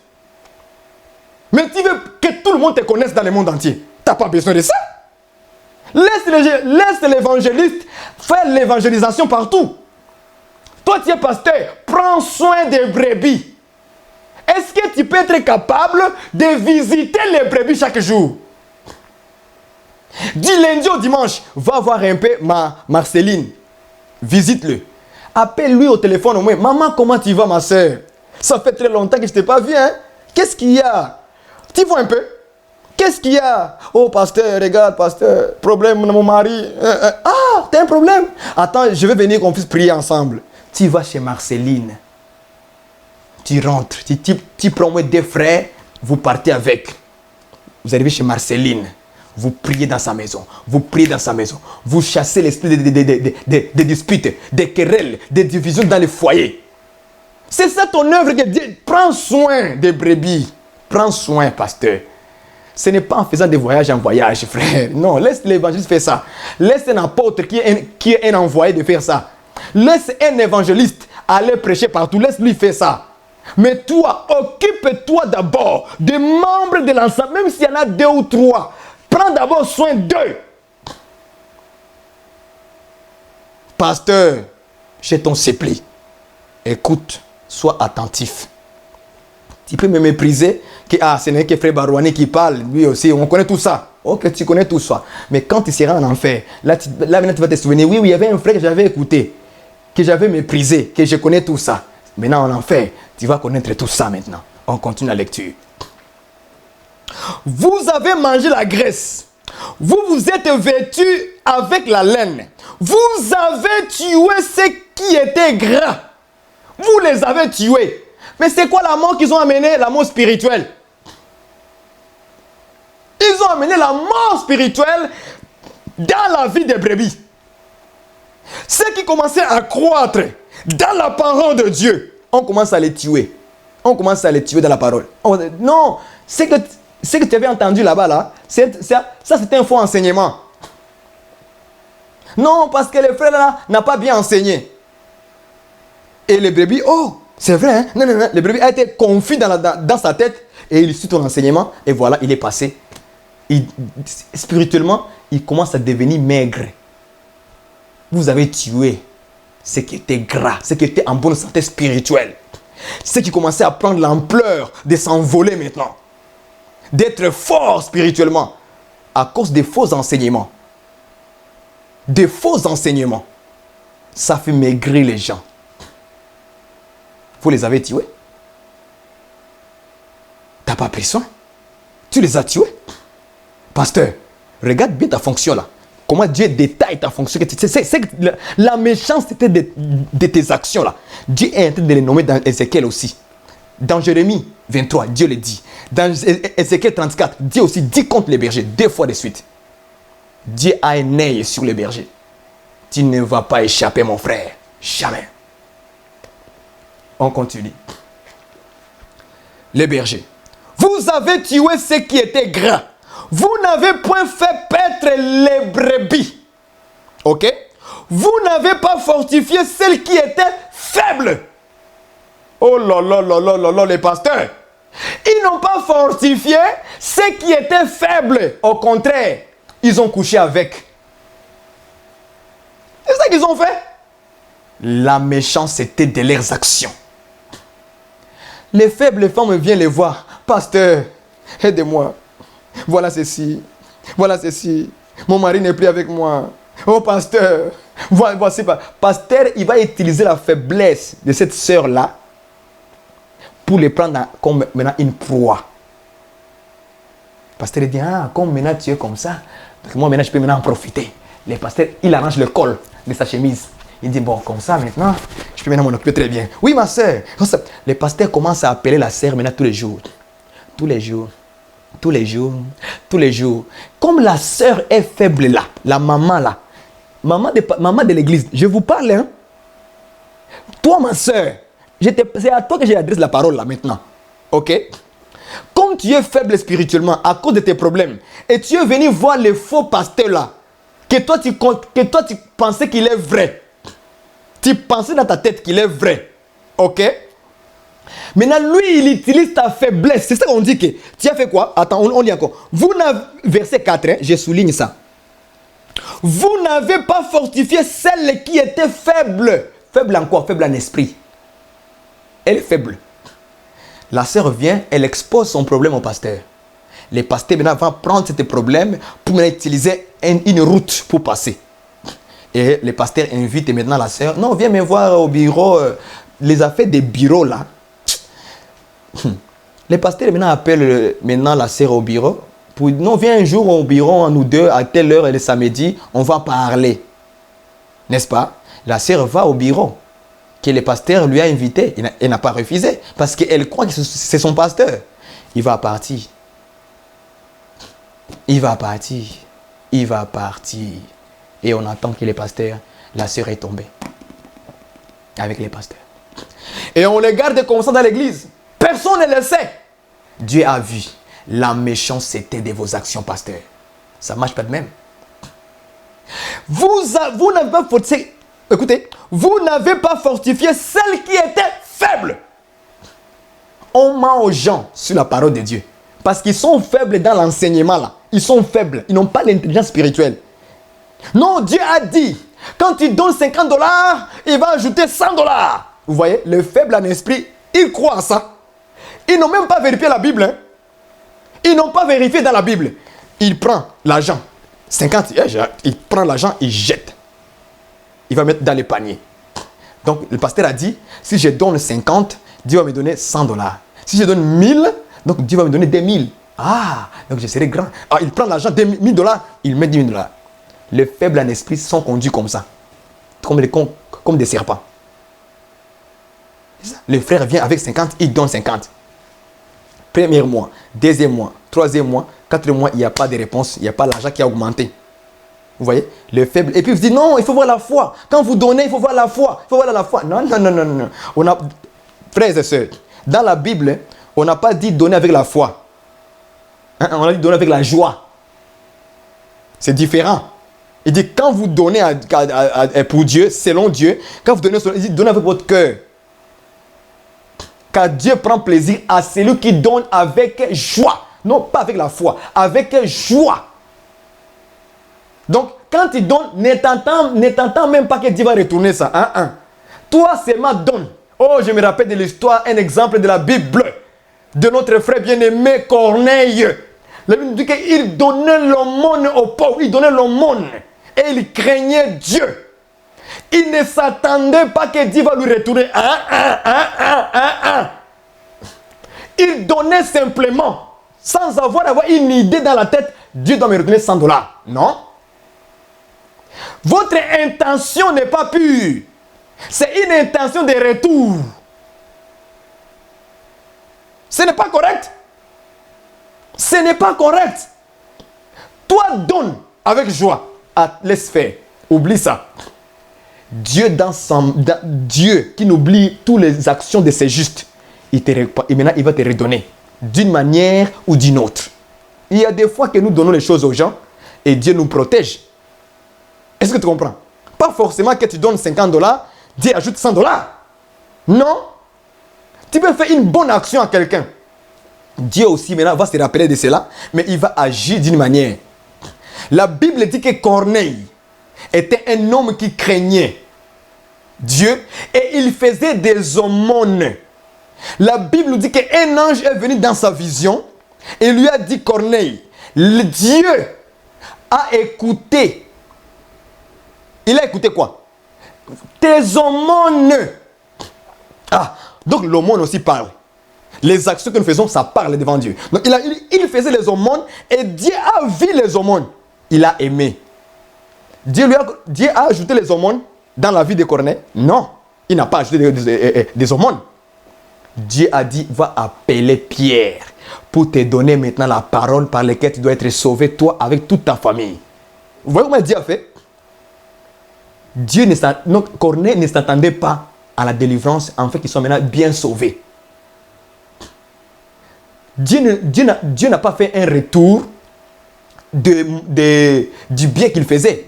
Mais tu veux que tout le monde te connaisse dans le monde entier. Tu n'as pas besoin de ça. Laisse l'évangéliste faire l'évangélisation partout. Toi, tu es pasteur. Prends soin des brebis. Est-ce que tu peux être capable de visiter les brebis chaque jour? Du lundi au dimanche, va voir un peu Marceline. Visite-le. Appelle-lui au téléphone au moins. Maman, comment tu vas, ma soeur? Ça fait très longtemps que je ne t'ai pas vu. Hein? Qu'est-ce qu'il y a? Tu vois un peu? Qu'est-ce qu'il y a? Oh, pasteur, regarde, pasteur. Problème, mon mari. Ah, t'as un problème? Attends, je vais venir qu'on puisse prier ensemble. Tu vas chez Marceline. Tu rentres. Tu prends moins deux frères. Vous partez avec. Vous arrivez chez Marceline. Vous priez dans sa maison. Vous priez dans sa maison. Vous chassez l'esprit des disputes, des querelles, des divisions dans les foyers. C'est ça ton œuvre que Dieu. Prends soin des brebis. Prends soin, pasteur. Ce n'est pas en faisant des voyages en voyage, frère. Non, laisse l'évangéliste faire ça. Laisse un apôtre qui est un envoyé de faire ça. Laisse un évangéliste aller prêcher partout. Laisse-lui faire ça. Mais toi, occupe-toi d'abord des membres de l'ensemble, même s'il y en a 2 ou 3. Prends d'abord soin d'eux. Pasteur, j'ai ton supplie. Écoute, sois attentif. Tu peux me mépriser que ce n'est que frère Barouani qui parle, lui aussi, on connaît tout ça. Ok, tu connais tout ça. Mais quand tu seras en enfer, là maintenant tu vas te souvenir, oui, il y avait un frère que j'avais écouté, que j'avais méprisé, que je connais tout ça. Maintenant en enfer, tu vas connaître tout ça maintenant. On continue la lecture. Vous avez mangé la graisse. Vous vous êtes vêtus avec la laine. Vous avez tué ce qui était gras. Vous les avez tués. Mais c'est quoi la mort qu'ils ont amené? La mort spirituelle. Ils ont amené la mort spirituelle dans la vie des brebis. Ceux qui commençaient à croître dans la parole de Dieu, on commence à les tuer. On commence à les tuer dans la parole. Non, c'est que tu avais entendu là-bas, là, ça c'était un faux enseignement. Non, parce que le frère là n'a pas bien enseigné. Et les brebis, oh, c'est vrai, hein? Non, le brebis a été confus dans sa tête et il suit ton enseignement et voilà, il est passé. Spirituellement, il commence à devenir maigre. Vous avez tué ce qui était gras, ce qui était en bonne santé spirituelle. Ce qui commençait à prendre l'ampleur de s'envoler maintenant. D'être fort spirituellement à cause des faux enseignements. Des faux enseignements. Ça fait maigrir les gens. Vous les avez tués. Tu n'as pas pris soin. Tu les as tués. Pasteur, regarde bien ta fonction là. Comment Dieu détaille ta fonction. C'est la méchanceté de tes actions là. Dieu est en train de les nommer dans Ézéchiel aussi. Dans Jérémie 23, Dieu le dit. Dans Ézéchiel 34, Dieu aussi dit contre les bergers 2 fois de suite. Dieu a un œil sur les bergers. Tu ne vas pas échapper, mon frère. Jamais. On continue. Les bergers. Vous avez tué ce qui était gras. Vous n'avez point fait paître les brebis. Ok? Vous n'avez pas fortifié celles qui étaient faibles. Oh là là là là là là, les pasteurs. Ils n'ont pas fortifié ceux qui étaient faibles. Au contraire, ils ont couché avec. C'est ça qu'ils ont fait. La méchanceté de leurs actions. Les faibles femmes viennent les voir. Pasteur, aidez-moi. Voilà ceci. Voilà ceci. Mon mari n'est plus avec moi. Oh pasteur. Voici pas. Pasteur, il va utiliser la faiblesse de cette sœur-là pour les prendre comme maintenant une proie. Pasteur, il dit, ah, comme maintenant tu es comme ça, parce que moi maintenant je peux maintenant en profiter. Le pasteur, il arrange le col de sa chemise. Il dit, bon, comme ça maintenant, je peux maintenant m'en occuper très bien. Oui, ma sœur. Le pasteur commence à appeler la sœur maintenant tous les jours. Tous les jours. tous les jours. Comme la sœur est faible là, la maman là, maman de l'église, je vous parle, hein. Toi, ma sœur, c'est à toi que j'adresse la parole là maintenant. Ok? Comme tu es faible spirituellement à cause de tes problèmes, et tu es venu voir les faux pasteurs là, que toi tu pensais qu'il est vrai. Tu pensais dans ta tête qu'il est vrai. Ok? Maintenant, lui, il utilise ta faiblesse. C'est ça qu'on dit que tu as fait quoi? Attends, on dit encore. Verset 4, hein, je souligne ça. Vous n'avez pas fortifié celle qui était faible. Faible en quoi? Faible en esprit. Elle est faible. La sœur vient, elle expose son problème au pasteur. Les pasteurs maintenant vont prendre ce problème pour utiliser une route pour passer. Et les pasteurs invitent maintenant la sœur. Non, viens me voir au bureau. Les affaires des bureaux là. Les pasteurs maintenant appellent la sœur au bureau. Non, viens un jour au bureau, nous deux, à telle heure, le samedi, on va parler. N'est-ce pas? La sœur va au bureau que le pasteur lui a invité. Elle n'a pas refusé parce qu'elle croit que c'est son pasteur. Il va partir. Il va partir. Et on attend que le pasteur, la sœur est tombée. Avec les pasteurs. Et on les garde comme ça dans l'église. Personne ne le sait. Dieu a vu la méchanceté de vos actions, pasteur. Ça ne marche pas de même. Vous n'avez pas fortifié. Écoutez, vous n'avez pas fortifié celle qui était faible. On ment aux gens sur la parole de Dieu. Parce qu'ils sont faibles dans l'enseignement là. Ils sont faibles. Ils n'ont pas d'intelligence spirituelle. Non, Dieu a dit, quand tu donnes $50, il va ajouter $100. Vous voyez, les faibles en esprit, ils croient à ça. Ils n'ont même pas vérifié la Bible. Hein. Ils n'ont pas vérifié dans la Bible. Il prend l'argent. 50, il prend l'argent, il jette. Il va mettre dans les paniers. Donc, le pasteur a dit, si je donne 50, Dieu va me donner $100. Si je donne 1000, donc Dieu va me donner des 1000. Ah, donc je serai grand. Ah, il prend l'argent, $1000, il met $10 000. Les faibles en esprit sont conduits comme ça. Comme des serpents. Le frère vient avec 50, il donne 50. Premier mois, deuxième mois, troisième mois, quatrième mois, il n'y a pas de réponse, il n'y a pas l'argent qui a augmenté. Vous voyez, le faible. Et puis vous dites, non, il faut voir la foi. Quand vous donnez, il faut voir la foi. Il faut voir la foi. Non. Frères et sœurs, dans la Bible, on n'a pas dit donner avec la foi. Hein, on a dit donner avec la joie. C'est différent. Il dit, quand vous donnez pour Dieu, selon Dieu, quand vous donnez, il dit, donnez avec votre cœur. Car Dieu prend plaisir à celui qui donne avec joie. Non, pas avec la foi, avec joie. Donc, quand il donne, ne t'entends même pas que Dieu va retourner ça. Toi, seulement donne. Oh, je me rappelle de l'histoire, un exemple de la Bible, de notre frère bien-aimé Corneille. La Bible dit qu'il donnait l'aumône aux pauvres, il donnait l'aumône. Et il craignait Dieu. Il ne s'attendait pas que Dieu va lui retourner. Il donnait simplement, sans avoir une idée dans la tête, Dieu doit me retourner $100. Non. Votre intention n'est pas pure. C'est une intention de retour. Ce n'est pas correct. Ce n'est pas correct. Toi, donne avec joie. Laisse faire. Oublie ça. Dieu qui n'oublie toutes les actions de ses justes, maintenant il va te redonner d'une manière ou d'une autre. Il y a des fois que nous donnons les choses aux gens et Dieu nous protège. Est-ce que tu comprends? Pas forcément que tu donnes $50, Dieu ajoute $100. Non. Tu peux faire une bonne action à quelqu'un. Dieu aussi maintenant va se rappeler de cela, mais il va agir d'une manière. La Bible dit que Corneille était un homme qui craignait Dieu et il faisait des aumônes. La Bible nous dit qu'un ange est venu dans sa vision et lui a dit, Corneille, le Dieu a écouté. Il a écouté quoi? Tes aumônes. Donc l'aumône aussi parle. Les actions que nous faisons, ça parle devant Dieu. Donc il faisait les aumônes et Dieu a vu les aumônes. Il a aimé. Dieu a ajouté les aumônes dans la vie de Corneille? Non, il n'a pas ajouté des aumônes. Dieu a dit, va appeler Pierre. pour te donner maintenant la parole par laquelle tu dois être sauvé, toi, avec toute ta famille. Vous voyez comment Dieu a fait? Corneille ne s'attendait pas à la délivrance, en fait, qu'ils soient maintenant bien sauvés. Dieu n'a pas fait un retour du bien qu'il faisait.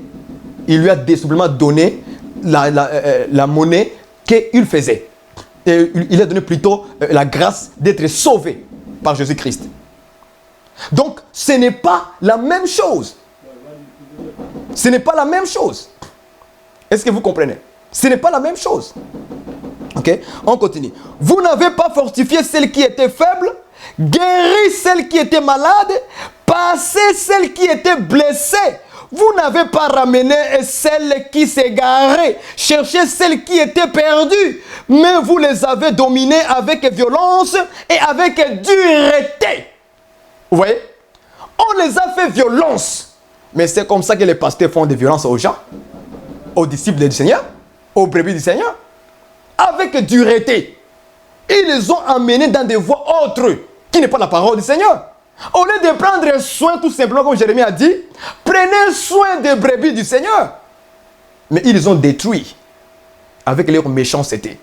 Il lui a simplement donné la monnaie qu'il faisait. Et il a donné plutôt la grâce d'être sauvé par Jésus-Christ. Donc, ce n'est pas la même chose. Ce n'est pas la même chose. Est-ce que vous comprenez? Ce n'est pas la même chose. Ok? On continue. Vous n'avez pas fortifié celle qui était faible, guéri celle qui était malade, passé celle qui était blessée. Vous n'avez pas ramené celle qui s'égarait, cherché celle qui était perdue, mais vous les avez dominées avec violence et avec dureté. Vous voyez? On les a fait violence. Mais c'est comme ça que les pasteurs font des violences aux gens, aux disciples du Seigneur, aux brebis du Seigneur, avec dureté. Ils les ont amenés dans des voies autres, qui n'est pas la parole du Seigneur. Au lieu de prendre soin, tout simplement, comme Jérémie a dit, prenez soin des brebis du Seigneur. Mais ils les ont détruits avec leur méchanceté.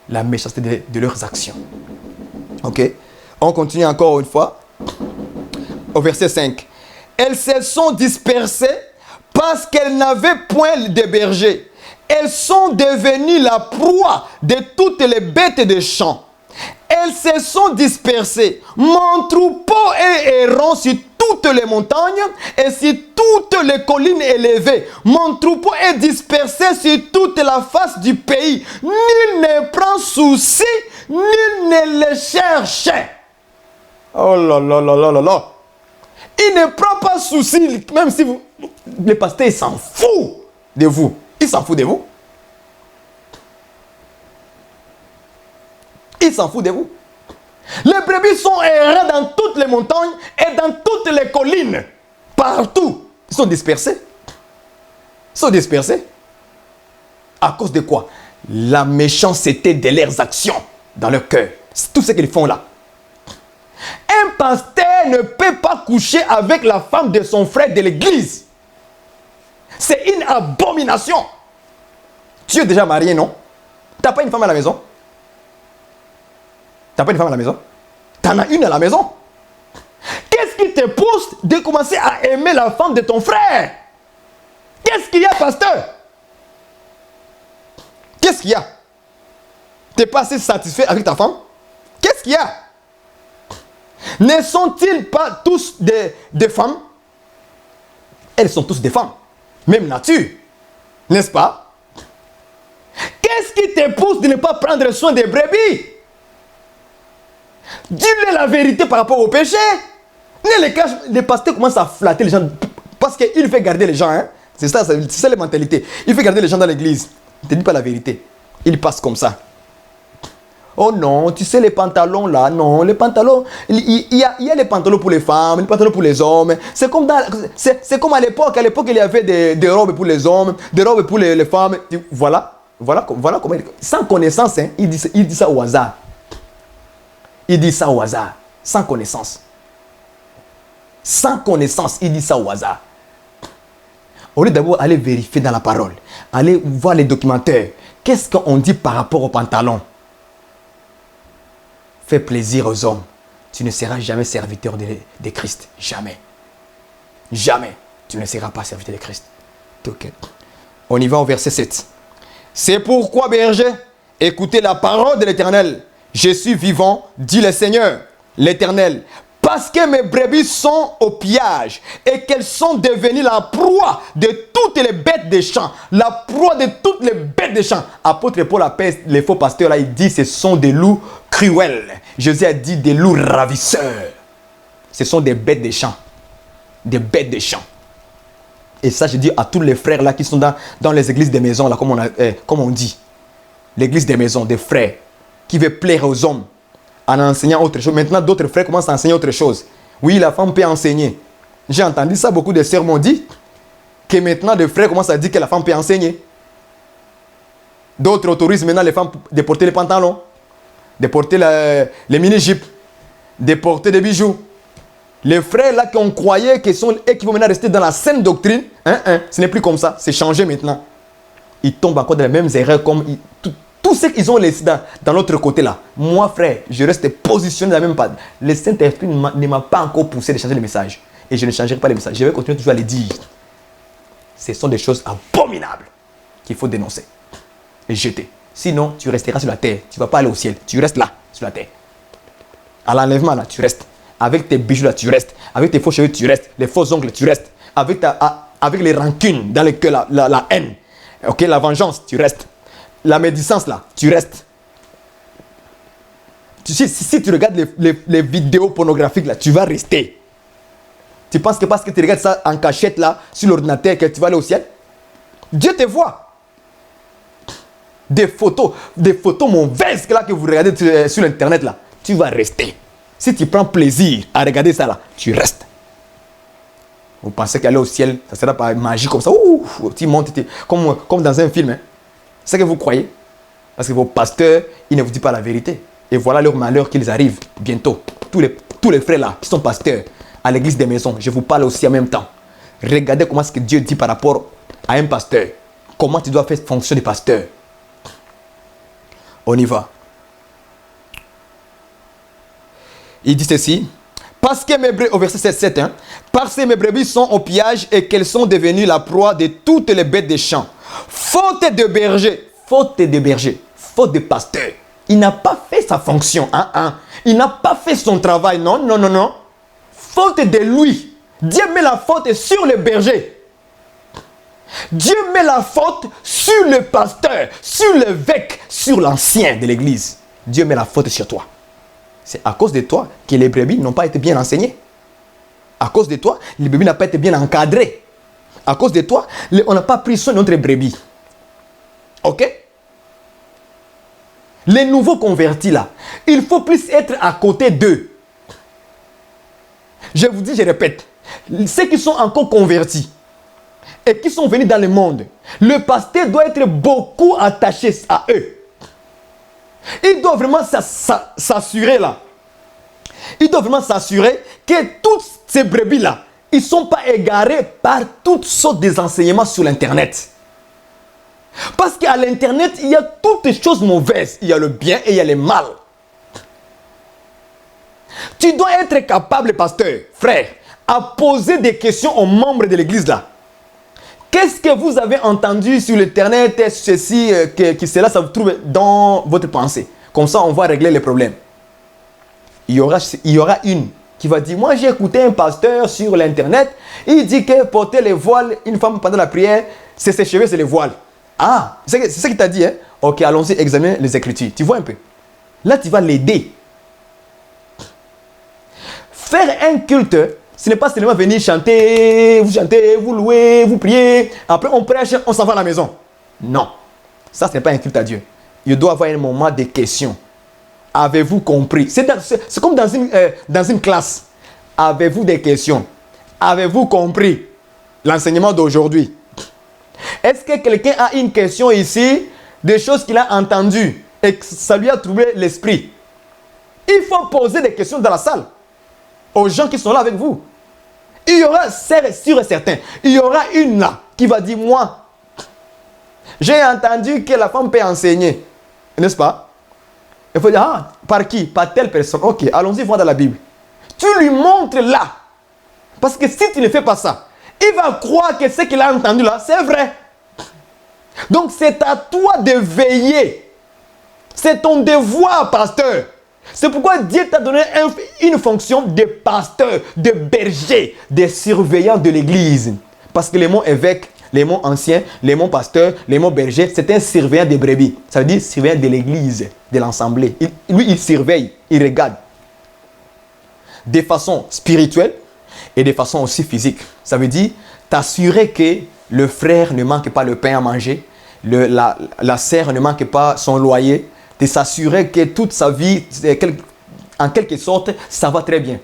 La méchanceté de leurs actions. Ok? On continue encore une fois. Au verset 5. Elles se sont dispersées parce qu'elles n'avaient point de berger. Elles sont devenues la proie de toutes les bêtes des champs. Elles se sont dispersées. Mon troupeau est errant sur toutes les montagnes et sur toutes les collines élevées. Mon troupeau est dispersé sur toute la face du pays. Nul ne prend souci, nul ne le cherche. Oh là là là là là là. Il ne prend pas souci, même si vous... Le pasteur, il s'en fout de vous. Il s'en fout de vous. Il s'en fout de vous. Les brebis sont errants dans toutes les montagnes et dans toutes les collines. Partout. Ils sont dispersés. Ils sont dispersés. À cause de quoi? La méchanceté de leurs actions dans leur cœur. C'est tout ce qu'ils font là. Un pasteur ne peut pas coucher avec la femme de son frère de l'église. C'est une abomination. Tu es déjà marié, non? Tu n'as pas une femme à la maison? Tu n'as pas une femme à la maison? Tu en as une à la maison. Qu'est-ce qui te pousse de commencer à aimer la femme de ton frère? Qu'est-ce qu'il y a, pasteur? Qu'est-ce qu'il y a? Tu n'es pas assez satisfait avec ta femme? Qu'est-ce qu'il y a? Ne sont-ils pas tous des femmes? Elles sont tous des femmes. Même nature. N'est-ce pas? Qu'est-ce qui te pousse de ne pas prendre soin des brebis? Dis-le la vérité par rapport au péché. Ne les cache. Les pasteurs commencent à flatter les gens. Parce qu'il fait garder les gens. Hein? C'est ça la mentalité. Il fait garder les gens dans l'église. Il ne te dit pas la vérité. Il passe comme ça. Oh non, tu sais les pantalons là, non, les pantalons, il y a les pantalons pour les femmes, les pantalons pour les hommes. C'est comme à l'époque il y avait des robes pour les hommes, des robes pour les femmes. Voilà comment sans connaissance, hein, il dit ça au hasard. Il dit ça au hasard, sans connaissance. Sans connaissance, il dit ça au hasard. Au lieu d'abord aller vérifier dans la parole, aller voir les documentaires, qu'est-ce qu'on dit par rapport aux pantalons? Fais plaisir aux hommes. Tu ne seras jamais serviteur de Christ. Jamais. Jamais. Tu ne seras pas serviteur de Christ. Okay. On y va au verset 7. C'est pourquoi, berger, écoutez la parole de l'Éternel. Je suis vivant, dit le Seigneur, l'Éternel. Parce que mes brebis sont au pillage et qu'elles sont devenues la proie de toutes les bêtes des champs. La proie de toutes les bêtes des champs. Apôtre Paul appelle les faux pasteurs là, il dit ce sont des loups cruels. Jésus a dit des loups ravisseurs. Ce sont des bêtes des champs. Des bêtes des champs. Et ça, je dis à tous les frères là qui sont dans les églises des maisons, là, comme on dit. L'église des maisons, des frères qui veulent plaire aux hommes en enseignant autre chose. Maintenant, d'autres frères commencent à enseigner autre chose. Oui, la femme peut enseigner. J'ai entendu ça, beaucoup de sœurs m'ont dit que maintenant, des frères commencent à dire que la femme peut enseigner. D'autres autorisent maintenant les femmes de porter les pantalons, de porter les mini-jupes. de porter des bijoux. Les frères là qu'on croyait qu'ils sont et qui vont maintenant rester dans la saine doctrine, ce n'est plus comme ça, c'est changé maintenant. Ils tombent encore dans les mêmes erreurs comme tout ce qu'ils ont laissé dans l'autre côté là. Moi frère, je reste positionné dans la même patte. Le Saint-Esprit ne m'a pas encore poussé de changer le message. Et je ne changerai pas les messages. Je vais continuer toujours à les dire. Ce sont des choses abominables qu'il faut dénoncer et jeter. Sinon, tu resteras sur la terre. Tu ne vas pas aller au ciel. Tu restes là, sur la terre. À l'enlèvement, là, tu restes. Avec tes bijoux, là, tu restes. Avec tes faux cheveux, tu restes. Les faux ongles, tu restes. Avec les rancunes dans le cœur, la haine. Ok, la vengeance, tu restes. La médisance, là, tu restes. Si tu regardes les vidéos pornographiques, là, tu vas rester. Tu penses que parce que tu regardes ça en cachette, là, sur l'ordinateur, que tu vas aller au ciel? Dieu te voit. Des photos mauvaises là, que vous regardez sur l'internet, là, tu vas rester. Si tu prends plaisir à regarder ça, là, tu restes. Vous pensez qu'aller au ciel, ça sera pas magie comme ça. Ouh, tu montes, comme dans un film. Hein. C'est ce que vous croyez. Parce que vos pasteurs, ils ne vous disent pas la vérité. Et voilà leur malheur qu'ils arrivent bientôt. Tous les frères là, qui sont pasteurs à l'église des maisons, je vous parle aussi en même temps. Regardez comment ce que Dieu dit par rapport à un pasteur. Comment tu dois faire fonction de pasteur. On y va. Il dit ceci. Parce que mes brebis, au verset 7, hein, parce que mes brebis sont au pillage et qu'elles sont devenues la proie de toutes les bêtes des champs. Faute de berger, faute de pasteur. Il n'a pas fait sa fonction. Il n'a pas fait son travail. Non. Faute de lui. Dieu met la faute sur le berger. Dieu met la faute sur le pasteur, sur l'évêque, sur l'ancien de l'église. Dieu met la faute sur toi. C'est à cause de toi que les brebis n'ont pas été bien enseignées. À cause de toi, les brebis n'ont pas été bien encadrés. À cause de toi, on n'a pas pris soin de notre brebis. Ok? Les nouveaux convertis là, il faut plus être à côté d'eux. Je vous dis, je répète, ceux qui sont encore convertis et qui sont venus dans le monde, le pasteur doit être beaucoup attaché à eux. Il doit vraiment s'assurer là. Il doit vraiment s'assurer que toutes ces brebis là, ils ne sont pas égarés par toutes sortes d'enseignements sur l'internet. Parce qu'à l'internet, il y a toutes les choses mauvaises. Il y a le bien et il y a le mal. Tu dois être capable, pasteur, frère, à poser des questions aux membres de l'église là. Qu'est-ce que vous avez entendu sur l'internet, ceci, cela, ça vous trouve dans votre pensée. Comme ça, on va régler les problèmes. Il y aura une qui va dire, moi j'ai écouté un pasteur sur l'internet, il dit que porter les voiles, une femme pendant la prière, c'est ses cheveux, c'est les voiles. Ah, c'est ça qu'il t'a dit, hein? Ok, allons-y, examiner les Écritures. Tu vois un peu? Là, tu vas l'aider. Faire un culte, ce n'est pas seulement venir chanter, vous louez, vous priez. Après, on prêche, on s'en va à la maison. Non, ça, ce n'est pas un culte à Dieu. Il doit y avoir un moment de questions. Avez-vous compris? C'est comme dans une classe. Avez-vous des questions? Avez-vous compris l'enseignement d'aujourd'hui? Est-ce que quelqu'un a une question ici, des choses qu'il a entendues et que ça lui a troublé l'esprit? Il faut poser des questions dans la salle aux gens qui sont là avec vous. Il y aura, c'est sûr et certain, il y aura une là qui va dire, moi, j'ai entendu que la femme peut enseigner. N'est-ce pas? Il faut dire, ah, par qui? Par telle personne. Ok, allons-y voir dans la Bible. Tu lui montres là. Parce que si tu ne fais pas ça, il va croire que ce qu'il a entendu là, c'est vrai. Donc c'est à toi de veiller. C'est ton devoir, pasteur. C'est pourquoi Dieu t'a donné une fonction de pasteur, de berger, de surveillant de l'église. Parce que les mots évêque, les mots anciens, les mots pasteur, les mots berger, c'est un surveillant des brebis. Ça veut dire surveillant de l'église, de l'assemblée. Lui, il surveille, il regarde. De façon spirituelle et de façon aussi physique. Ça veut dire t'assurer que le frère ne manque pas le pain à manger, la sœur ne manque pas son loyer, de s'assurer que toute sa vie, en quelque sorte, ça va très bien.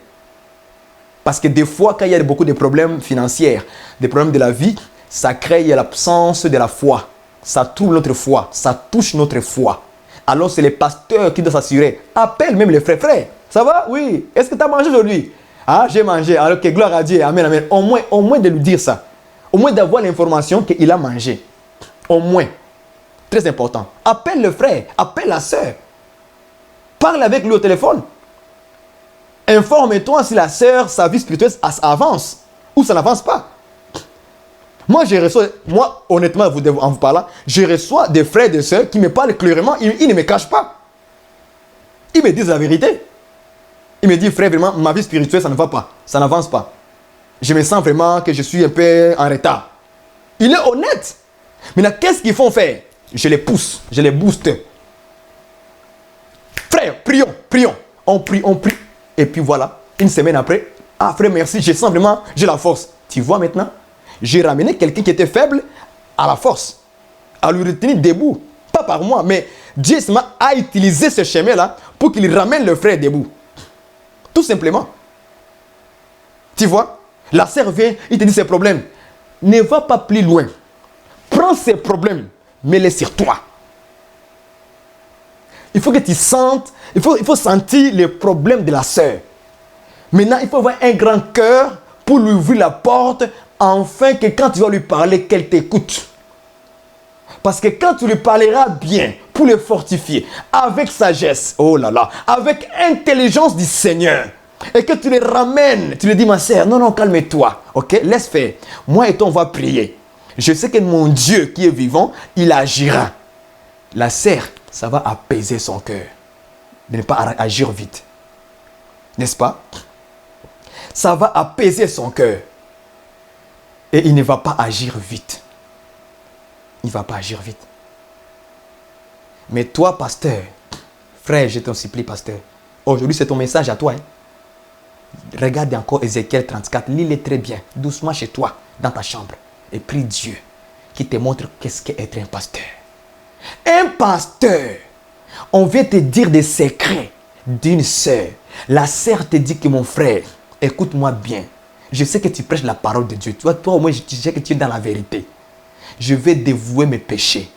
Parce que des fois, quand il y a beaucoup de problèmes financiers, des problèmes de la vie, ça crée l'absence de la foi. Ça trouble notre foi, ça touche notre foi. Alors c'est les pasteurs qui doivent s'assurer. Appelle même les frères. Ça va? Oui. Est-ce que tu as mangé aujourd'hui? Ah, j'ai mangé. Alors que gloire à Dieu. Amen, amen. Au moins de lui dire ça. Au moins d'avoir l'information qu'il a mangé. Au moins. Très important. Appelle le frère. Appelle la soeur. Parle avec lui au téléphone. Informe-toi si la sœur, sa vie spirituelle avance ou ça n'avance pas. Moi, honnêtement, en vous parlant, je reçois des frères et des sœurs qui me parlent clairement, ils ne me cachent pas. Ils me disent la vérité. Ils me disent, frère, vraiment, ma vie spirituelle, ça ne va pas, ça n'avance pas. Je me sens vraiment que je suis un peu en retard. Il est honnête. Maintenant, qu'est-ce qu'ils font faire? Je les pousse, je les booste. Frère, prions. On prie. Et puis voilà, une semaine après, ah frère, merci, je sens vraiment, j'ai la force. Tu vois maintenant, j'ai ramené quelqu'un qui était faible à la force, à lui retenir debout. Pas par moi, mais Dieu a utilisé ce chemin-là pour qu'il ramène le frère debout. Tout simplement. Tu vois, la sœur vient, il te dit ses problèmes. Ne va pas plus loin. Prends ses problèmes, mets-les sur toi. Il faut que tu sentes, il faut sentir les problèmes de la sœur. Maintenant, il faut avoir un grand cœur pour lui ouvrir la porte, afin que quand tu vas lui parler, qu'elle t'écoute. Parce que quand tu lui parleras bien, pour le fortifier, avec sagesse, oh là là, avec intelligence du Seigneur, et que tu le ramènes, tu lui dis, ma sœur, non, calme-toi, ok, laisse faire. Moi et toi, on va prier. Je sais que mon Dieu qui est vivant, il agira. La sœur, ça va apaiser son cœur, de ne pas agir vite. N'est-ce pas? Ça va apaiser son cœur. Et il ne va pas agir vite. Il ne va pas agir vite. Mais toi, pasteur, frère, je t'en supplie, pasteur. Aujourd'hui, c'est ton message à toi. Regarde encore Ézéchiel 34. Lis-le très bien, doucement chez toi, dans ta chambre. Et prie Dieu qui te montre qu'est-ce qu'être un pasteur. Un pasteur, on vient te dire des secrets d'une sœur. La sœur te dit que mon frère, écoute-moi bien. Je sais que tu prêches la parole de Dieu. Toi au moins, je sais que tu es dans la vérité. Je vais dévouer mes péchés.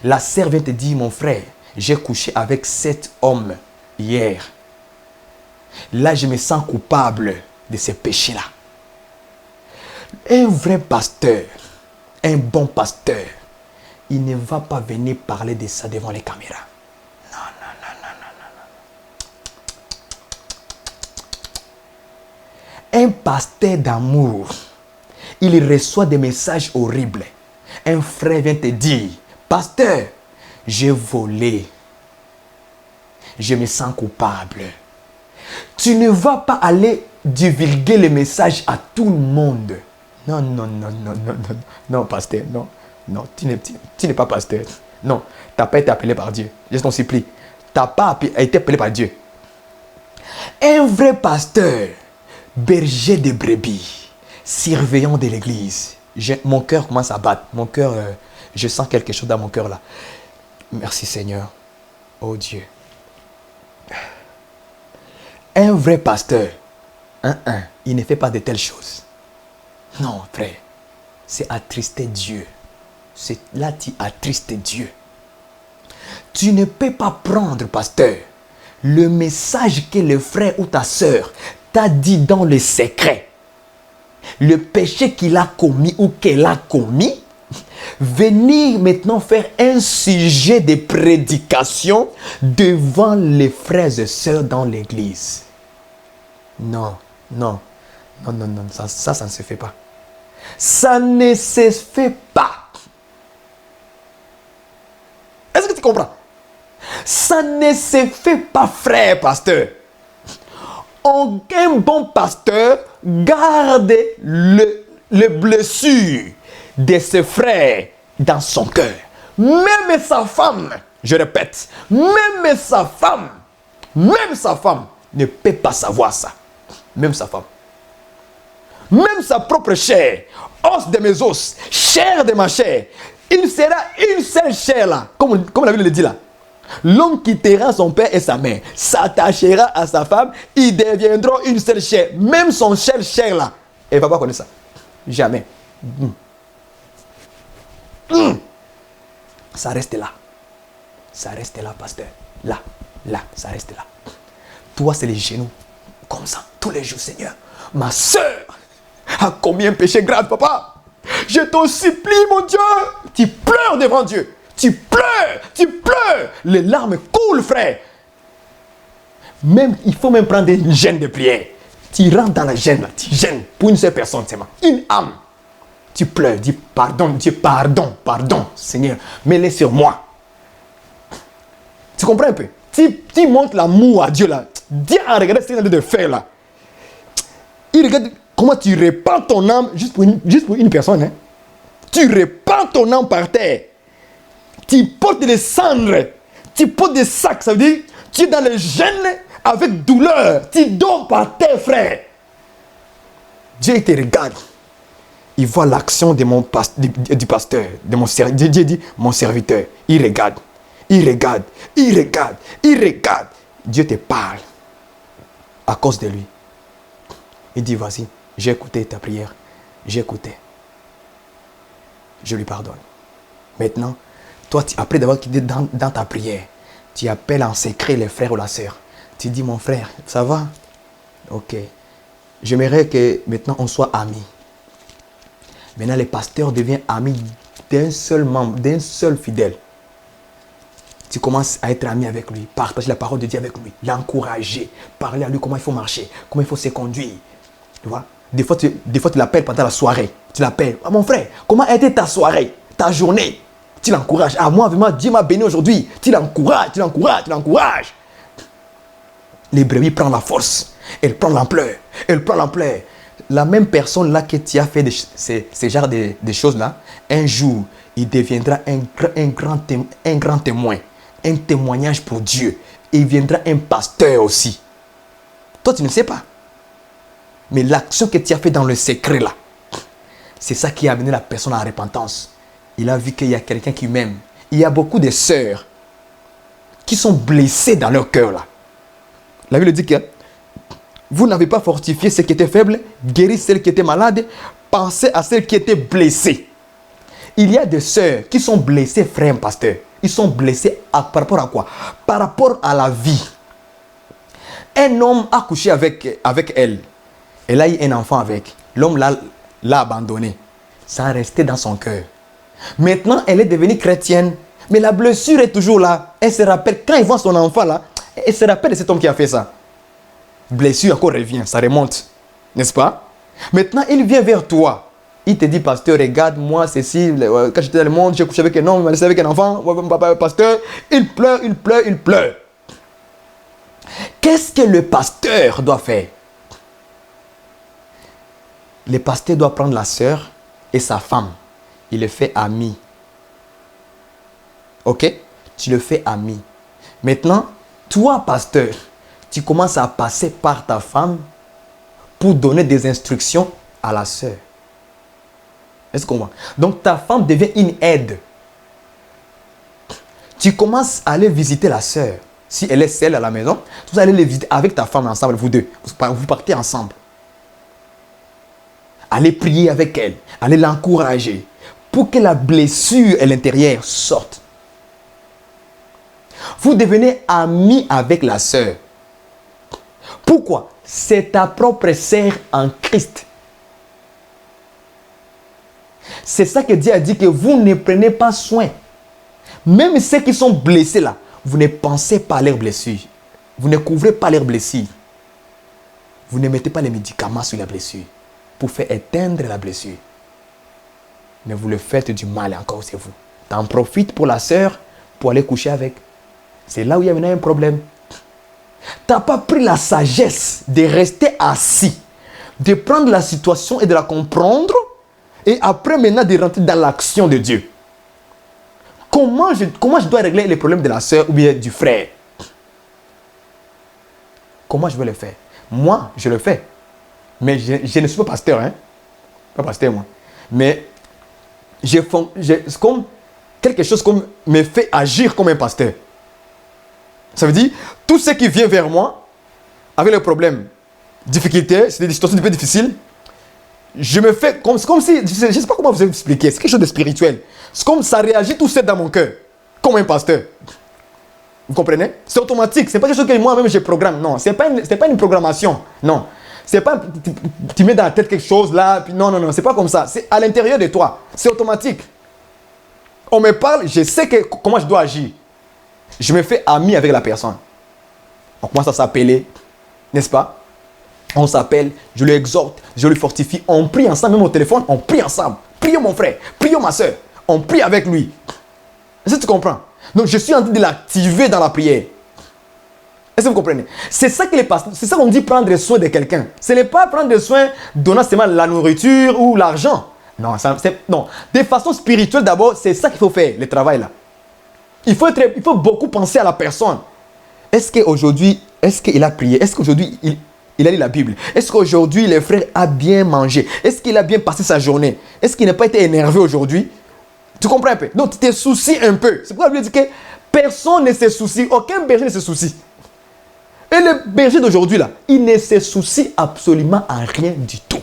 La sœur vient te dire, mon frère, j'ai couché avec 7 hommes hier. Là, je me sens coupable de ces péchés-là. Un vrai pasteur, un bon pasteur, il ne va pas venir parler de ça devant les caméras. Non. Un pasteur d'amour, il reçoit des messages horribles. Un frère vient te dire, pasteur, j'ai volé. Je me sens coupable. Tu ne vas pas aller divulguer le message à tout le monde. Non, pasteur, non, tu n'es pas pasteur. Non, tu n'as pas été appelé par Dieu. Je t'en supplie. Tu n'as pas été appelé par Dieu. Un vrai pasteur, berger de brebis, surveillant de l'église. Mon cœur commence à battre. Mon cœur, je sens quelque chose dans mon cœur là. Merci Seigneur. Oh Dieu. Un vrai pasteur, il ne fait pas de telles choses. Non, frère. C'est attrister Dieu. C'est là tu attristes Dieu. Tu ne peux pas prendre, pasteur, le message que le frère ou ta soeur t'a dit dans le secret. Le péché qu'il a commis ou qu'elle a commis, venir maintenant faire un sujet de prédication devant les frères et sœurs dans l'église. Non, ça ne se fait pas. Ça ne se fait pas. Est-ce que tu comprends? Ça ne se fait pas, frère pasteur. Un bon pasteur garde le blessure de ses frères dans son cœur. Même sa femme, je répète, même sa femme ne peut pas savoir ça. Même sa femme. Même sa propre chair, os de mes os, chair de ma chair, il sera une seule chair là, comme la Bible le dit là. L'homme quittera son père et sa mère, s'attachera à sa femme, ils deviendront une seule chair. Même son seule chair là, elle ne va pas connaître ça. Jamais. Ça reste là. Ça reste là, pasteur. Là, ça reste là. Toi, c'est les genoux. Comme ça, tous les jours, Seigneur. Ma soeur a commis un péché grave, papa. Je t'en supplie, mon Dieu. Tu pleures devant Dieu. Tu pleures, tu pleures. Les larmes coulent, frère. Même, il faut même prendre une gêne de prière. Tu rentres dans la gêne, là. Tu gênes pour une seule personne, c'est moi. Une âme. Tu pleures, dis pardon, Dieu, pardon, pardon, Seigneur. Mets-les sur moi. Tu comprends un peu? Tu montres l'amour à Dieu, là. Dieu a regardé ce qu'il est en train de faire, là. Il regarde comment tu répands ton âme juste pour une personne. Hein? Tu répands ton âme par terre. Tu portes des cendres. Tu portes des sacs. Ça veut dire tu es dans le gêne avec douleur. Tu dors par terre, frère. Dieu te regarde. Il voit l'action de du pasteur, de mon serviteur. Dieu dit, mon serviteur. Il regarde. Il regarde. Il regarde. Il regarde. Dieu te parle. À cause de lui. Il dit, vas-y, j'ai écouté ta prière. J'ai écouté. Je lui pardonne. Maintenant, toi, après d'avoir quitté dans ta prière, tu appelles en secret les frères ou la sœur. Tu dis, mon frère, ça va? Ok. J'aimerais que maintenant on soit amis. Maintenant, le pasteur devient ami d'un seul membre, d'un seul fidèle. Tu commences à être ami avec lui, partager la parole de Dieu avec lui, l'encourager, parler à lui comment il faut marcher, comment il faut se conduire. Tu vois? Des fois, tu l'appelles pendant la soirée. Tu l'appelles. Ah, mon frère, comment a été ta soirée, ta journée? Tu l'encourages. Ah, moi, vraiment, Dieu m'a béni aujourd'hui. Tu l'encourages, tu l'encourages, tu l'encourages. Les brebis prennent la force. Elle prend l'ampleur. Elle prend l'ampleur. La même personne là que tu as fait ces genres de choses-là, un jour, il deviendra un grand témoin. Un témoignage pour Dieu. Il viendra un pasteur aussi. Toi, tu ne sais pas. Mais l'action que tu as fait dans le secret là, c'est ça qui a amené la personne à la repentance. Il a vu qu'il y a quelqu'un qui m'aime. Il y a beaucoup de sœurs qui sont blessées dans leur cœur là. La Bible dit que vous n'avez pas fortifié ceux qui étaient faibles, guéri celles qui étaient malades, pensez à celles qui étaient blessées. Il y a des sœurs qui sont blessées, frère pasteur. Ils sont blessés par rapport à quoi? Par rapport à la vie. Un homme a couché avec elle. Elle a eu un enfant avec. L'homme l'a abandonné. Ça a resté dans son cœur. Maintenant, elle est devenue chrétienne. Mais la blessure est toujours là. Elle se rappelle, quand elle voit son enfant là, elle se rappelle de cet homme qui a fait ça. Blessure encore revient, ça remonte. N'est-ce pas? Maintenant, il vient vers toi. Il te dit, pasteur, regarde, moi, ceci, quand j'étais dans le monde, j'ai couché avec un homme, il m'a laissé avec un enfant. Pasteur, il pleure, il pleure, il pleure. Qu'est-ce que le pasteur doit faire? Le pasteur doit prendre la sœur et sa femme. Il le fait ami. Ok? Tu le fais ami. Maintenant, toi, pasteur, tu commences à passer par ta femme pour donner des instructions à la sœur. Est-ce qu'on voit? Donc, ta femme devient une aide. Tu commences à aller visiter la sœur. Si elle est seule à la maison, vous allez les visiter avec ta femme ensemble, vous deux. Vous partez ensemble. Allez prier avec elle. Allez l'encourager pour que la blessure à l'intérieur sorte. Vous devenez amis avec la sœur. Pourquoi? C'est ta propre sœur en Christ. C'est ça que Dieu a dit, que vous ne prenez pas soin. Même ceux qui sont blessés là, vous ne pensez pas à leurs blessures. Vous ne couvrez pas leurs blessures. Vous ne mettez pas les médicaments sur la blessure pour faire éteindre la blessure. Mais vous le faites du mal encore, c'est vous. Tu en profites pour la sœur, pour aller coucher avec. C'est là où il y a maintenant un problème. Tu n'as pas pris la sagesse de rester assis, de prendre la situation et de la comprendre, et après maintenant de rentrer dans l'action de Dieu. Comment je dois régler les problèmes de la sœur ou bien du frère? Comment je vais le faire? Moi, je le fais. Mais je ne suis pas pasteur, hein? Pas pasteur, moi. Mais c'est comme quelque chose qui me fait agir comme un pasteur. Ça veut dire, tout ce qui vient vers moi, avec les problèmes, difficultés, c'est des situations un peu difficiles, je me fais comme si, je ne sais pas comment vous expliquer, c'est quelque chose de spirituel. C'est comme ça réagit tout seul dans mon cœur, comme un pasteur. Vous comprenez? C'est automatique. C'est pas quelque chose que moi-même je programme. Non, c'est pas une programmation. Non. C'est pas tu mets dans la tête quelque chose là, puis non, c'est pas comme ça. C'est à l'intérieur de toi. C'est automatique. On me parle, je sais comment je dois agir. Je me fais ami avec la personne. On commence à s'appeler, n'est-ce pas? On s'appelle, je lui exhorte, je lui fortifie. On prie ensemble, même au téléphone, on prie ensemble. Prions mon frère, prions ma soeur. On prie avec lui. Est-ce que tu comprends? Donc je suis en train de l'activer dans la prière. Est-ce que vous comprenez? C'est ça c'est ça qu'on dit prendre soin de quelqu'un. Ce n'est pas prendre soin donnant seulement la nourriture ou l'argent. Non, non. De façon spirituelle d'abord, c'est ça qu'il faut faire, le travail là. Il faut beaucoup penser à la personne. Est-ce qu'aujourd'hui, est-ce qu'il a prié? Est-ce qu'aujourd'hui, il a lu la Bible? Est-ce qu'aujourd'hui, le frère a bien mangé? Est-ce qu'il a bien passé sa journée? Est-ce qu'il n'a pas été énervé aujourd'hui? Tu comprends un peu? Donc, tu te soucies un peu. C'est pourquoi je lui dis que personne ne se soucie. Aucun berger ne se soucie. Et le berger d'aujourd'hui, là, il ne se soucie absolument à rien du tout.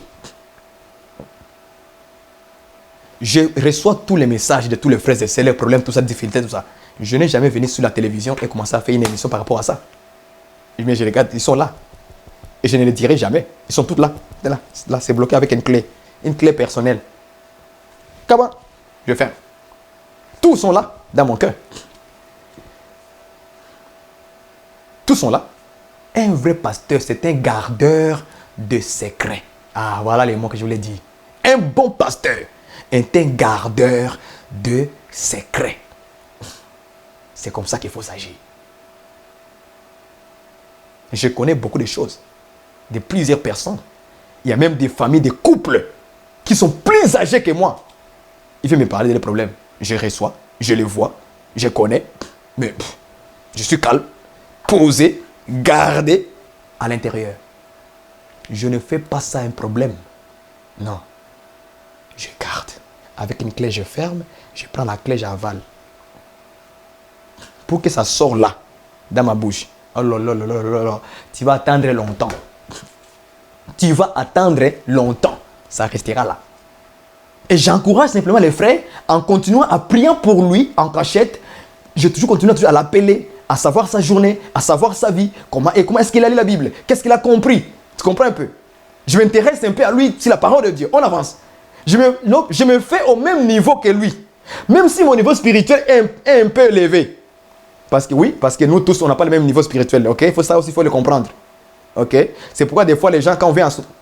Je reçois tous les messages de tous les frères et sœurs, les problèmes, tout ça, difficultés, tout ça. Je n'ai jamais venu sur la télévision et commencé à faire une émission par rapport à ça. Mais je regarde, ils sont là. Et je ne les dirai jamais. Ils sont tous là. Là, c'est bloqué avec une clé personnelle. Comment? Je ferme. Tous sont là, dans mon cœur. Tous sont là. Un vrai pasteur, c'est un gardeur de secrets. Ah, voilà les mots que je voulais dire. Un bon pasteur est un gardeur de secrets. C'est comme ça qu'il faut s'agir. Je connais beaucoup de choses, de plusieurs personnes. Il y a même des familles, des couples qui sont plus âgés que moi. Il veut me parler des problèmes. Je reçois, je les vois, je connais, mais je suis calme, posé, gardé à l'intérieur. Je ne fais pas ça un problème. Non. Je garde. Avec une clé, je ferme, je prends la clé, j'avale. Pour que ça sorte là, dans ma bouche. Oh là là là là là là. Tu vas attendre longtemps. Tu vas attendre longtemps. Ça restera là. Et j'encourage simplement les frères en continuant à prier pour lui en cachette. Je continue à l'appeler, à savoir sa journée, à savoir sa vie. Comment est-ce qu'il a lu la Bible? Qu'est-ce qu'il a compris? Tu comprends un peu? Je m'intéresse un peu à lui, c'est la parole de Dieu. On avance. Je me fais au même niveau que lui. Même si mon niveau spirituel est un peu élevé. Parce que nous tous, on n'a pas le même niveau spirituel. Ok? Ça aussi, il faut le comprendre. Ok? C'est pourquoi des fois, les gens, quand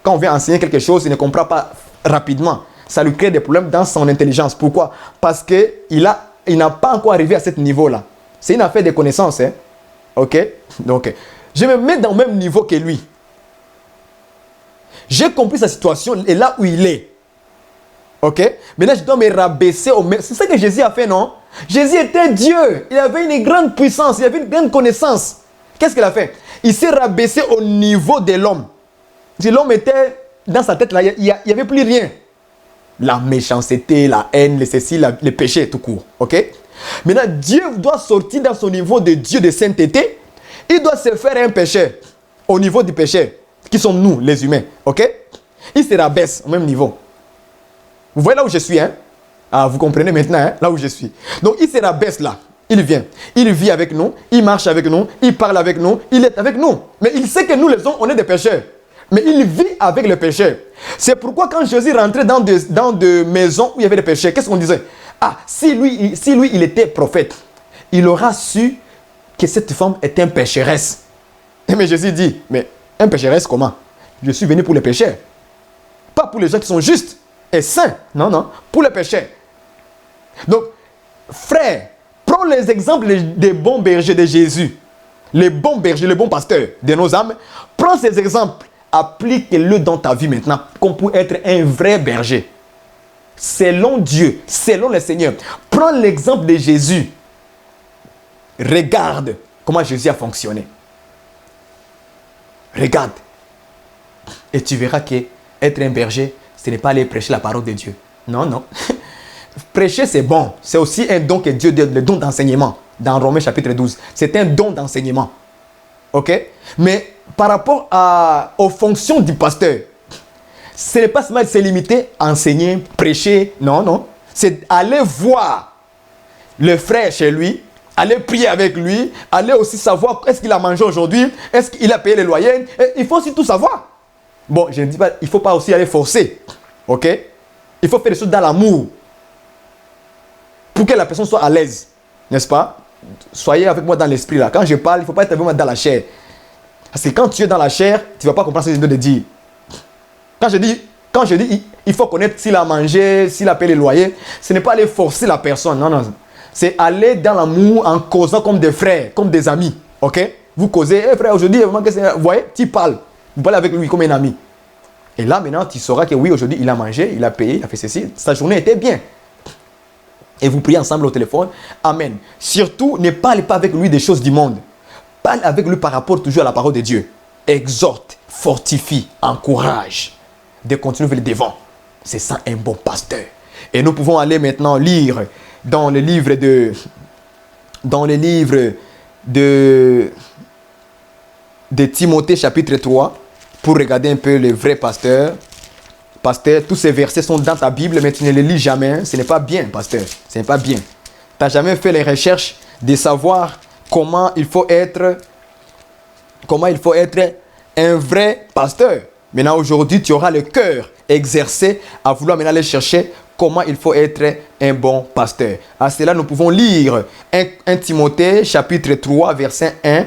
on vient enseigner quelque chose, ils ne comprennent pas rapidement. Ça lui crée des problèmes dans son intelligence. Pourquoi? Parce qu'il n'a pas encore arrivé à ce niveau-là. C'est une affaire de connaissance. Hein? Ok? Donc, je me mets dans le même niveau que lui. J'ai compris sa situation et là où il est. Ok? Maintenant, je dois me rabaisser au même. C'est ça que Jésus a fait, non? Jésus était Dieu. Il avait une grande puissance. Il avait une grande connaissance. Qu'est-ce qu'il a fait? Il s'est rabaissé au niveau de l'homme. Si l'homme était dans sa tête, là, il n'y avait plus rien. La méchanceté, la haine, le ceci, le péché, tout court. Ok? Maintenant, Dieu doit sortir dans son niveau de Dieu de sainteté. Il doit se faire un péché au niveau du péché, qui sont nous, les humains. Ok? Il se rabaisse au même niveau. Vous voyez là où je suis, hein? Ah, vous comprenez maintenant, hein? Là où je suis. Donc, il se rabaisse là. Il vient. Il vit avec nous. Il marche avec nous. Il parle avec nous. Il est avec nous. Mais il sait que nous, les hommes, on est des pécheurs. Mais il vit avec le péché. C'est pourquoi quand Jésus rentrait dans des maisons où il y avait des péchés, qu'est-ce qu'on disait? Ah, si lui, il était prophète, il aura su que cette femme est une pécheresse. Mais Jésus dit, mais un pécheresse comment? Je suis venu pour les pécheurs. Pas pour les gens qui sont justes et saints. Non, non, pour les pécheurs. Donc, frère, prends les exemples des bons bergers de Jésus. Les bons bergers, les bons pasteurs de nos âmes. Prends ces exemples. Applique-le dans ta vie maintenant, comme pour être un vrai berger. Selon Dieu, selon le Seigneur. Prends l'exemple de Jésus. Regarde comment Jésus a fonctionné. Regarde. Et tu verras que être un berger, ce n'est pas aller prêcher la parole de Dieu. Non, non. Prêcher, c'est bon. C'est aussi un don que Dieu donne, le don d'enseignement. Dans Romains chapitre 12. C'est un don d'enseignement. Ok? Mais par rapport aux fonctions du pasteur, ce n'est pas seulement de se limiter à enseigner, prêcher. Non, non. C'est aller voir le frère chez lui, Aller prier avec lui, aller aussi savoir est-ce qu'il a mangé aujourd'hui, est-ce qu'il a payé les loyers. Et il faut aussi tout savoir. Bon, je ne dis pas, il ne faut pas aussi aller forcer. Ok? Il faut faire les choses dans l'amour. Pour que la personne soit à l'aise. N'est-ce pas? Soyez avec moi dans l'esprit là. Quand je parle, il ne faut pas être avec moi dans la chair. Parce que quand tu es dans la chair, tu ne vas pas comprendre ce que je viens de dire. Quand je dis, il faut connaître s'il a mangé, s'il a payé les loyers, ce n'est pas aller forcer la personne. Non, non. C'est aller dans l'amour en causant comme des frères, comme des amis. Ok? Vous causez, hey frère, aujourd'hui, vous voyez, tu parles. Vous parlez avec lui comme un ami. Et là, maintenant, tu sauras que oui, aujourd'hui, il a mangé, il a payé, il a fait ceci. Sa journée était bien. Et vous priez ensemble au téléphone. Amen. Surtout, ne parlez pas avec lui des choses du monde. Parle avec lui par rapport toujours à la parole de Dieu. Exhorte, fortifie, encourage de continuer vers le devant. C'est ça un bon pasteur. Et nous pouvons aller maintenant lire dans le livre de Timothée chapitre 3 pour regarder un peu le vrai pasteur. Pasteur, tous ces versets sont dans ta Bible, mais tu ne les lis jamais. Ce n'est pas bien, pasteur. Ce n'est pas bien. Tu n'as jamais fait les recherches de savoir comment il faut être un vrai pasteur. Maintenant, aujourd'hui, tu auras le cœur exercé à vouloir maintenant aller chercher comment il faut être un bon pasteur. À cela, nous pouvons lire 1 Timothée chapitre 3, verset 1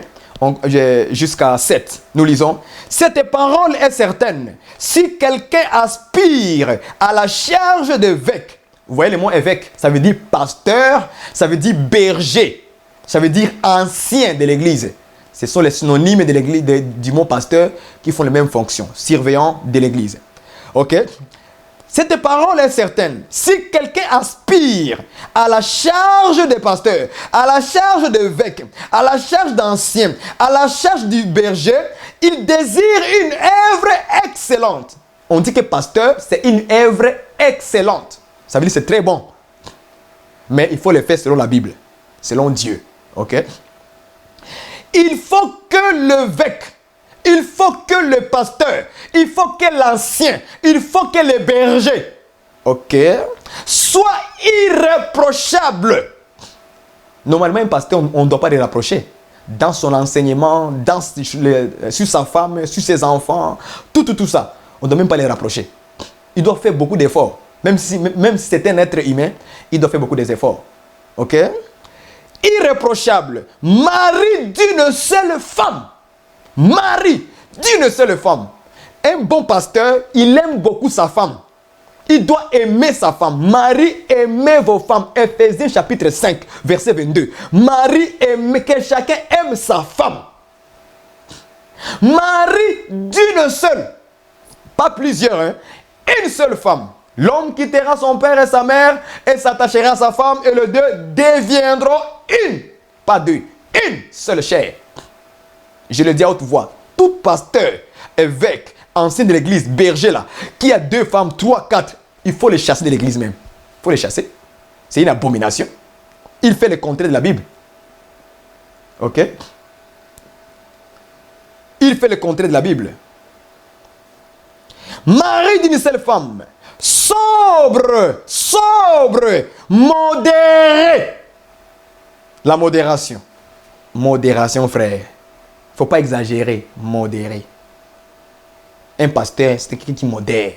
jusqu'à 7. Nous lisons. Cette parole est certaine. Si quelqu'un aspire à la charge d'évêque, vous voyez le mot évêque, ça veut dire pasteur, ça veut dire berger, ça veut dire ancien de l'église. Ce sont les synonymes de l'église, du mot pasteur qui font les mêmes fonctions. Surveillant de l'église. Ok? Cette parole est certaine. Si quelqu'un aspire à la charge de pasteur, à la charge d'évêque, à la charge d'ancien, à la charge du berger, il désire une œuvre excellente. On dit que pasteur, c'est une œuvre excellente. Ça veut dire que c'est très bon. Mais il faut le faire selon la Bible, selon Dieu. Ok? Il faut que l'évêque, il faut que le pasteur, il faut que l'ancien, il faut que le berger, ok, soit irréprochable. Normalement, un pasteur, on ne doit pas le rapprocher. Dans son enseignement, sur sa femme, sur ses enfants, tout ça. On ne doit même pas les rapprocher. Il doit faire beaucoup d'efforts. Même si c'est un être humain, il doit faire beaucoup d'efforts. Ok? Irréprochable, mari d'une seule femme. Mari d'une seule femme. Un bon pasteur, il aime beaucoup sa femme. Il doit aimer sa femme. Marie, aimez vos femmes. Éphésiens chapitre 5, verset 22. Marie, aimez, que chacun aime sa femme. Mari d'une seule. Pas plusieurs, hein. Une seule femme. L'homme quittera son père et sa mère et s'attachera à sa femme et les deux deviendront une. Pas deux. Une seule chair. Je le dis à haute voix. Tout pasteur, évêque, ancien de l'église, berger là, qui a 2 femmes, 3, 4, il faut les chasser de l'église même. Il faut les chasser. C'est une abomination. Il fait le contraire de la Bible. Ok? Il fait le contraire de la Bible. Mari d'une seule femme. Sobre, modéré. La modération. Modération, frère. Il ne faut pas exagérer. Modéré. Un pasteur, c'est quelqu'un qui modère.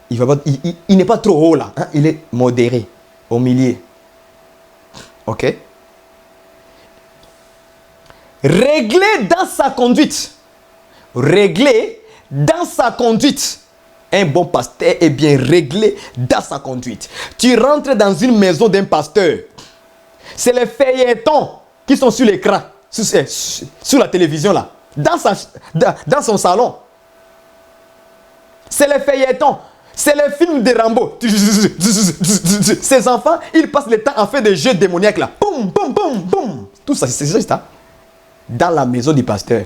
Il n'est pas trop haut là. Hein? Il est modéré. Au milieu. Ok? Réglé dans sa conduite. Réglé dans sa conduite. Un bon pasteur est bien réglé dans sa conduite. Tu rentres dans une maison d'un pasteur. C'est les feuilletons qui sont sur l'écran, sur la télévision là, dans son salon. C'est les feuilletons. C'est les films de Rambo. Ces enfants, ils passent le temps à faire des jeux démoniaques là. Boum, boum, boum, boum. Tout ça, c'est ça. Dans la maison du pasteur.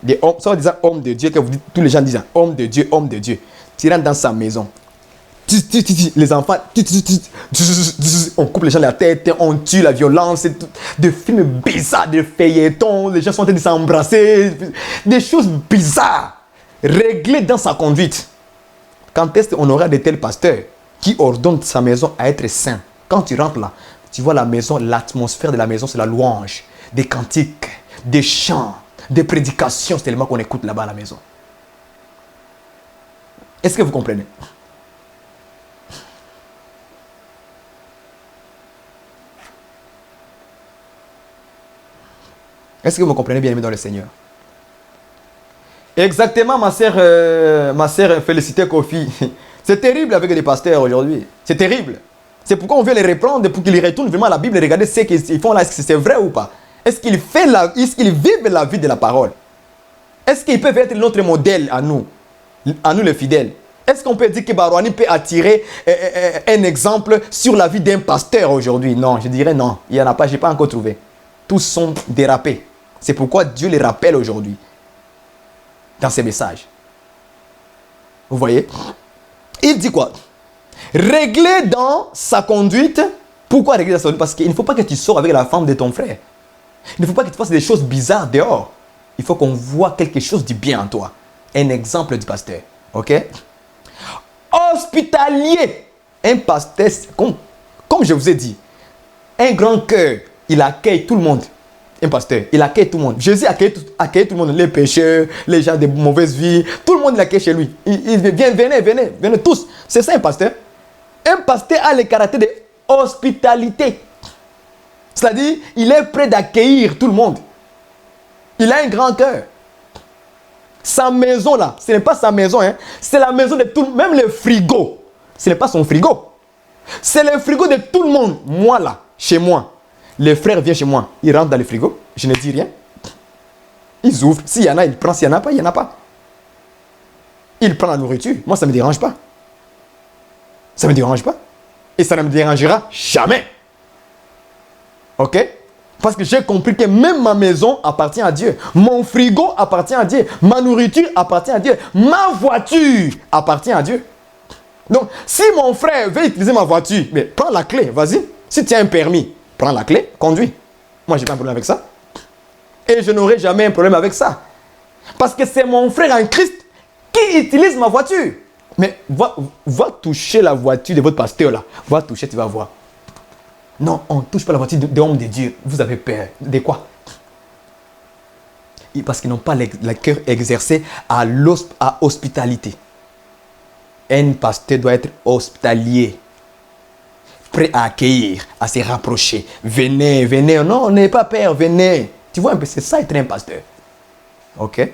Des hommes, soit disant homme de Dieu, que vous dites, tous les gens disent homme de Dieu, homme de Dieu. Tu rentres dans sa maison. Les enfants, on coupe les gens la tête, on tue, la violence, des films bizarres, des feuilletons, les gens sont en train de s'embrasser, des choses bizarres, réglées dans sa conduite. Quand est-ce qu'on aura de tels pasteurs qui ordonnent sa maison à être saint? Quand tu rentres là, Tu vois la maison, l'atmosphère de la maison, c'est la louange, des cantiques, des chants, des prédications, c'est tellement qu'on écoute là-bas à la maison. Est-ce que vous comprenez? Est-ce que vous comprenez bien aimé dans le Seigneur? Exactement, ma sœur félicité Kofi. C'est terrible avec les pasteurs aujourd'hui. C'est terrible. C'est pourquoi on veut les reprendre pour qu'ils retournent vraiment à la Bible et regarder ce qu'ils font là. Est-ce que c'est vrai ou pas? Est-ce qu'ils vivent la vie de la parole? Est-ce qu'ils peuvent être notre modèle à nous les fidèles? Est-ce qu'on peut dire que Barouani peut attirer un exemple sur la vie d'un pasteur aujourd'hui? Non, je dirais non. Il n'y en a pas, je n'ai pas encore trouvé. Tous sont dérapés. C'est pourquoi Dieu les rappelle aujourd'hui dans ses messages. Vous voyez? Il dit quoi? Régler dans sa conduite. Pourquoi régler dans sa conduite? Parce qu'il ne faut pas que tu sors avec la femme de ton frère. Il ne faut pas que tu fasses des choses bizarres dehors. Il faut qu'on voit quelque chose de bien en toi. Un exemple du pasteur. Ok? Hospitalier. Un pasteur, comme je vous ai dit, un grand cœur, il accueille tout le monde. Un pasteur, il accueille tout le monde. Jésus accueille tout le monde, les pécheurs, les gens de mauvaise vie, tout le monde l'accueille chez lui. Il vient, venez tous. C'est ça un pasteur. Un pasteur a le caractère de hospitalité. C'est-à-dire, il est prêt d'accueillir tout le monde. Il a un grand cœur. Sa maison là, ce n'est pas sa maison, hein. C'est la maison de tout le monde. Même le frigo, ce n'est pas son frigo. C'est le frigo de tout le monde. Moi là, chez moi. Les frères viennent chez moi, ils rentrent dans le frigo, je ne dis rien. Ils ouvrent, s'il y en a, ils prennent, s'il n'y en a pas, il n'y en a pas. Ils prennent la nourriture, moi ça ne me dérange pas. Ça ne me dérange pas. Et ça ne me dérangera jamais. Ok? Parce que j'ai compris que même ma maison appartient à Dieu. Mon frigo appartient à Dieu. Ma nourriture appartient à Dieu. Ma voiture appartient à Dieu. Donc, si mon frère veut utiliser ma voiture, mais prends la clé, vas-y. Si tu as un permis, prends la clé, conduis. Moi, je n'ai pas un problème avec ça. Et je n'aurai jamais un problème avec ça. Parce que c'est mon frère en Christ qui utilise ma voiture. Mais va toucher la voiture de votre pasteur là. Va toucher, tu vas voir. Non, on ne touche pas la voiture de l'homme de Dieu. Vous avez peur. De quoi? Parce qu'ils n'ont pas le cœur exercé à hospitalité. Un pasteur doit être hospitalier. Prêt à accueillir, à se rapprocher. Venez. Non, n'ayez pas peur, venez. Tu vois un peu, c'est ça être un pasteur. Ok?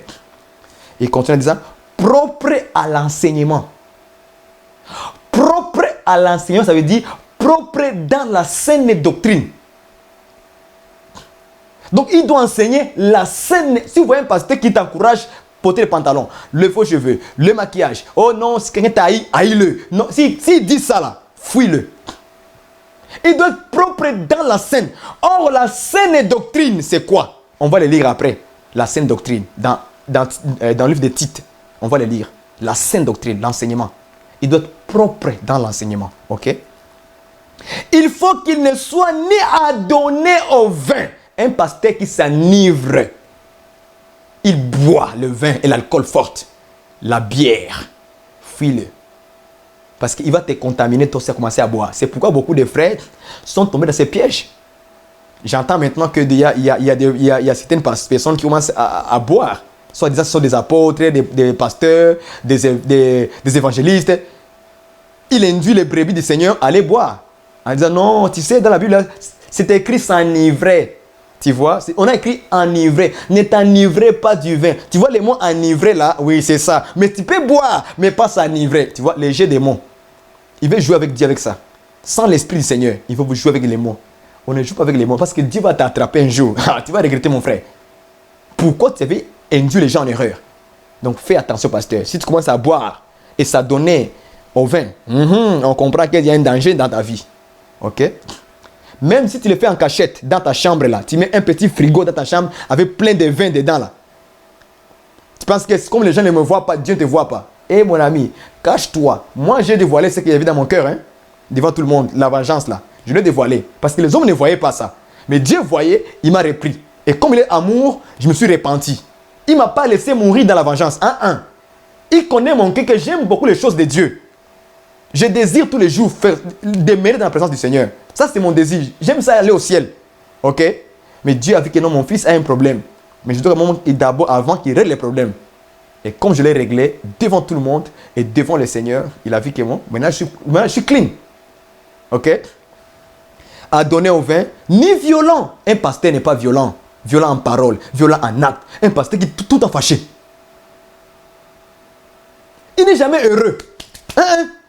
Il continue en disant, propre à l'enseignement. Propre à l'enseignement, ça veut dire propre dans la saine doctrine. Donc, il doit enseigner la saine. Si vous voyez un pasteur qui t'encourage, porter les pantalons, le faux cheveux, le maquillage. Oh non, si quelqu'un t'a haï-le. Non, s'il dit ça là, fuis-le. Il doit être propre dans la saine. Or, la saine doctrine, c'est quoi? On va le lire après. La saine doctrine, dans le livre des Tites. On va le lire. La saine doctrine, l'enseignement. Il doit être propre dans l'enseignement. Ok? Il faut qu'il ne soit ni adonné au vin. Un pasteur qui s'enivre. Il boit le vin et l'alcool fort. La bière. Fuis-le. Parce qu'il va te contaminer, toi aussi à commencer à boire. C'est pourquoi beaucoup de frères sont tombés dans ces pièges. J'entends maintenant qu'il y a certaines personnes qui commencent à boire. Soit disant ce sont des apôtres, des pasteurs, des évangélistes. Il induit les brebis du Seigneur à aller boire. En disant non, tu sais, dans la Bible, c'est écrit s'enivrer. Tu vois, on a écrit enivrer. Ne t'enivrez pas du vin. Tu vois les mots enivrer là? Oui, c'est ça. Mais tu peux boire, mais pas s'enivrer. Tu vois, les jeux des mots. Il veut jouer avec Dieu avec ça. Sans l'esprit du Seigneur, il veut vous jouer avec les mots. On ne joue pas avec les mots parce que Dieu va t'attraper un jour. Tu vas regretter mon frère. Pourquoi tu avais induit les gens en erreur? Donc fais attention pasteur. Si tu commences à boire et s'adonner au vin, on comprend qu'il y a un danger dans ta vie. Ok? Même si tu le fais en cachette dans ta chambre là, tu mets un petit frigo dans ta chambre avec plein de vin dedans là. Tu penses que comme les gens ne me voient pas, Dieu ne te voit pas. Eh mon ami, cache-toi. Moi j'ai dévoilé ce qu'il y avait dans mon cœur, hein, devant tout le monde, la vengeance là. Je l'ai dévoilé parce que les hommes ne voyaient pas ça. Mais Dieu voyait, il m'a repris. Et comme il est amour, je me suis repenti. Il ne m'a pas laissé mourir dans la vengeance. Il connaît mon cœur que j'aime beaucoup les choses de Dieu. Je désire tous les jours faire demeurer dans la présence du Seigneur. Ça, c'est mon désir. J'aime ça aller au ciel. Ok? Mais Dieu a vu que non, mon fils a un problème. Mais je dois d'abord, avant qu'il règle les problèmes. Et comme je l'ai réglé devant tout le monde et devant le Seigneur, il a vu que moi, maintenant je suis clean. Ok? À donner au vin, ni violent. Un pasteur n'est pas violent. Violent en parole, violent en acte. Un pasteur qui est tout le temps fâché. Il n'est jamais heureux.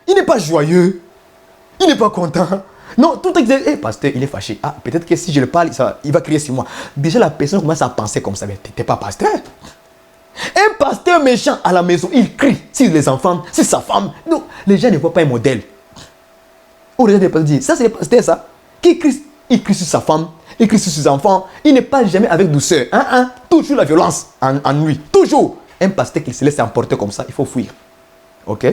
Il n'est pas joyeux. Il n'est pas content. Non, tout le temps, hey, pasteur, il est fâché. Ah, peut-être que si je le parle, il va crier sur moi. Déjà, la personne commence à penser comme ça. Mais tu n'es pas pasteur. Un pasteur méchant à la maison, il crie sur les enfants, sur sa femme. Non, les gens ne voient pas un modèle. Ou les gens disent, ça c'est le pasteur, ça. Qui crie, il crie sur sa femme, il crie sur ses enfants. Il ne parle jamais avec douceur. Toujours la violence en lui. Toujours. Un pasteur qui se laisse emporter comme ça, il faut fuir. Ok?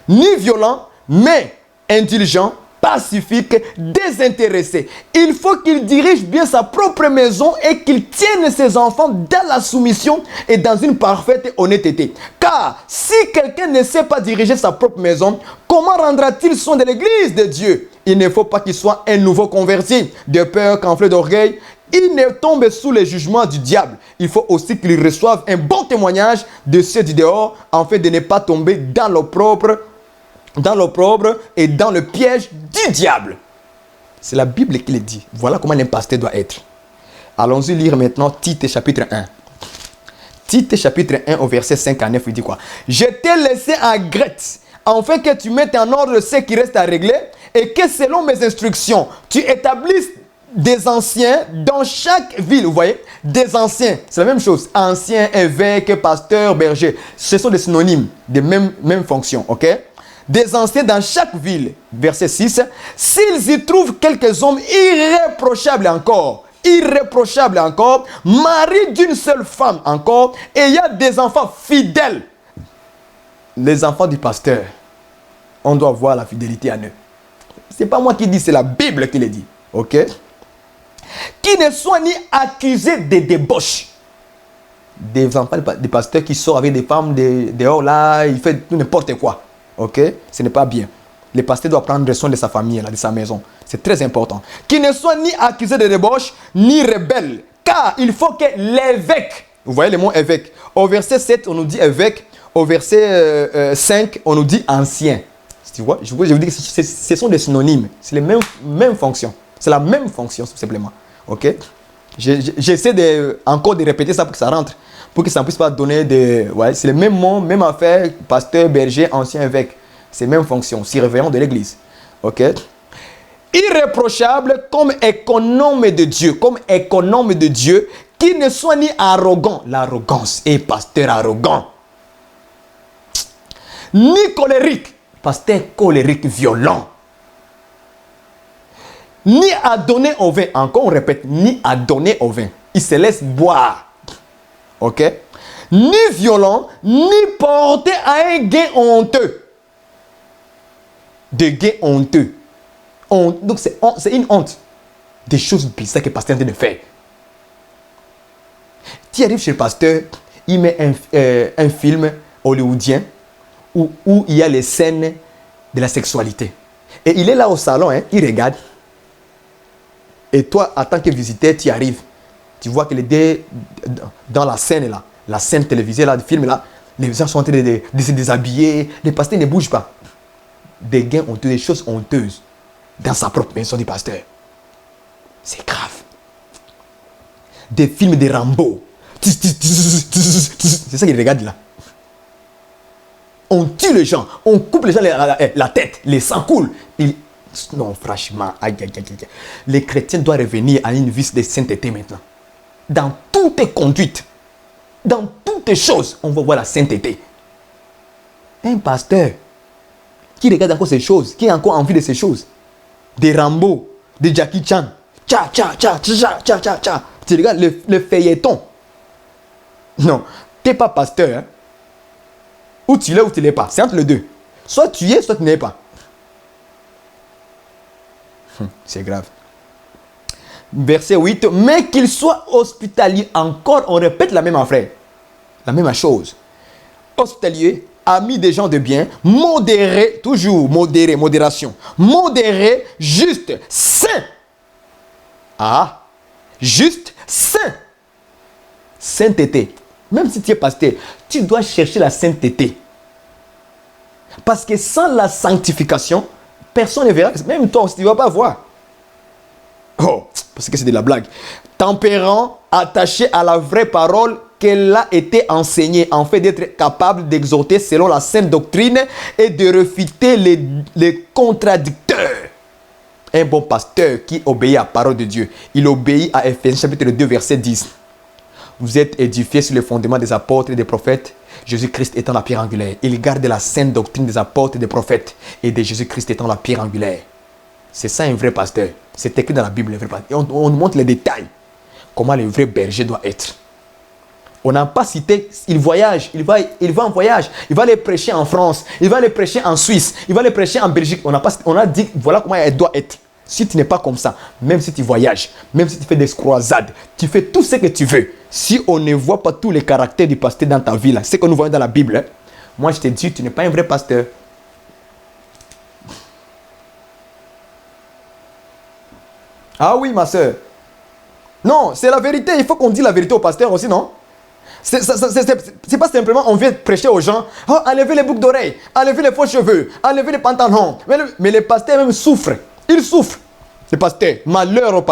Ni violent, mais indulgent, pacifique, désintéressé. Il faut qu'il dirige bien sa propre maison et qu'il tienne ses enfants dans la soumission et dans une parfaite honnêteté. Car si quelqu'un ne sait pas diriger sa propre maison, comment rendra-t-il son de l'église de Dieu? Il ne faut pas qu'il soit un nouveau converti, de peur qu'enflé d'orgueil, il ne tombe sous le jugement du diable. Il faut aussi qu'il reçoive un bon témoignage de ceux du dehors, afin de ne pas tomber dans l'opprobre et dans le piège du diable. C'est la Bible qui le dit. Voilà comment un pasteur doit être. Allons-y lire maintenant Tite chapitre 1. Tite chapitre 1 au verset 5 à 9, il dit quoi? Je t'ai laissé en Grèce, afin que tu mettes en ordre ce qui reste à régler, et que selon mes instructions, tu établisses des anciens dans chaque ville. Vous voyez? Des anciens, c'est la même chose. Anciens, évêques, pasteurs, bergers. Ce sont des synonymes, des mêmes fonctions. Ok? Des anciens dans chaque ville. Verset 6. S'ils y trouvent quelques hommes irréprochables encore, maris d'une seule femme encore, et il y a des enfants fidèles. Les enfants du pasteur, on doit voir la fidélité à eux. Ce n'est pas moi qui dis, c'est la Bible qui le dit. Ok? Qui ne soient ni accusés de débauche. Des enfants des pasteurs qui sortent avec des femmes dehors là, ils font tout n'importe quoi. Ok? Ce n'est pas bien. Le pasteur doit prendre soin de sa famille, là, de sa maison. C'est très important. Qui ne soit ni accusé de débauche, ni rebelle. Car il faut que l'évêque, vous voyez le mot évêque. Au verset 7, on nous dit évêque. Au verset 5, on nous dit ancien. Tu vois, je vous dis que ce sont des synonymes. C'est les mêmes fonctions. C'est la même fonction, tout simplement. Ok? J'essaie encore de répéter ça pour que ça rentre. Pour que ça ne puisse pas donner de... Ouais, c'est le même mot, même affaire, pasteur, berger, ancien évêque. C'est la même fonction, surveillant de l'église. Ok? Irréprochable comme économe de Dieu. Comme économe de Dieu, qui ne soit ni arrogant. L'arrogance. Et pasteur arrogant. Ni colérique. Pasteur colérique, violent. Ni à donner au vin. Encore on répète, ni à donner au vin. Il se laisse boire. Ok? Ni violent, ni porté à un gain honteux. De gain honteux. Donc c'est une honte. Des choses bizarres que le pasteur est en train de faire. Tu arrives chez le pasteur, il met un film hollywoodien où il y a les scènes de la sexualité. Et il est là au salon, hein, il regarde. Et toi, en tant que visiteur, tu arrives. Tu vois que les deux, dans la scène là, la scène télévisée là, le film là, les gens sont en train de se déshabiller, les pasteurs ne bougent pas. Des gains honteux, des choses honteuses dans sa propre maison du pasteur. C'est grave. Des films de Rambo. C'est ça qu'il regarde là. On tue les gens, on coupe les gens la tête, les sangs coulent. Non, franchement, les chrétiens doivent revenir à une vie de sainteté maintenant. Dans toutes les conduites, dans toutes les choses, on va voir la sainteté. Un pasteur qui regarde encore ces choses, qui a encore envie de ces choses, des Rambo, des Jackie Chan, tu regardes le feuilleton. Non, tu n'es pas pasteur. Hein? Ou tu l'es ou tu ne l'es pas. C'est entre les deux. Soit tu es, soit tu n'es pas. C'est grave. Verset 8. Mais qu'il soit hospitalier. Encore, on répète la même affaire. La même chose. Hospitalier, ami des gens de bien, modéré, toujours modéré, modération, modéré, juste, saint. Ah, juste, saint. Sainteté. Même si tu es pasteur, tu dois chercher la sainteté. Parce que sans la sanctification, personne ne verra. Même toi aussi, tu ne vas pas voir. Oh, parce que c'est de la blague. Tempérant, attaché à la vraie parole qu'elle a été enseignée, en fait d'être capable d'exhorter selon la sainte doctrine et de refuter les contradicteurs. Un bon pasteur qui obéit à la parole de Dieu, il obéit à Ephésiens chapitre 2, verset 10. Vous êtes édifiés sur le fondement des apôtres et des prophètes, Jésus-Christ étant la pierre angulaire. Il garde la sainte doctrine des apôtres et des prophètes et de Jésus-Christ étant la pierre angulaire. C'est ça un vrai pasteur. C'est écrit dans la Bible, le vrai pasteur. Et on nous montre les détails. Comment le vrai berger doit être. On n'a pas cité, il voyage, il va en voyage, il va aller prêcher en France, il va aller prêcher en Suisse, il va aller prêcher en Belgique. On a dit, voilà comment elle doit être. Si tu n'es pas comme ça, même si tu voyages, même si tu fais des croisades, tu fais tout ce que tu veux. Si on ne voit pas tous les caractères du pasteur dans ta vie, là, ce que nous voyons dans la Bible, hein, moi je te dis, tu n'es pas un vrai pasteur. Ah oui, ma soeur. Non, c'est la vérité. Il faut qu'on dise la vérité au pasteur aussi, non? C'est pas simplement on vient prêcher aux gens. Oh, enlevez les boucles d'oreilles, enlevez les faux cheveux, enlevez les pantalons. Mais les pasteurs même souffrent. Ils souffrent. Les pasteurs, malheur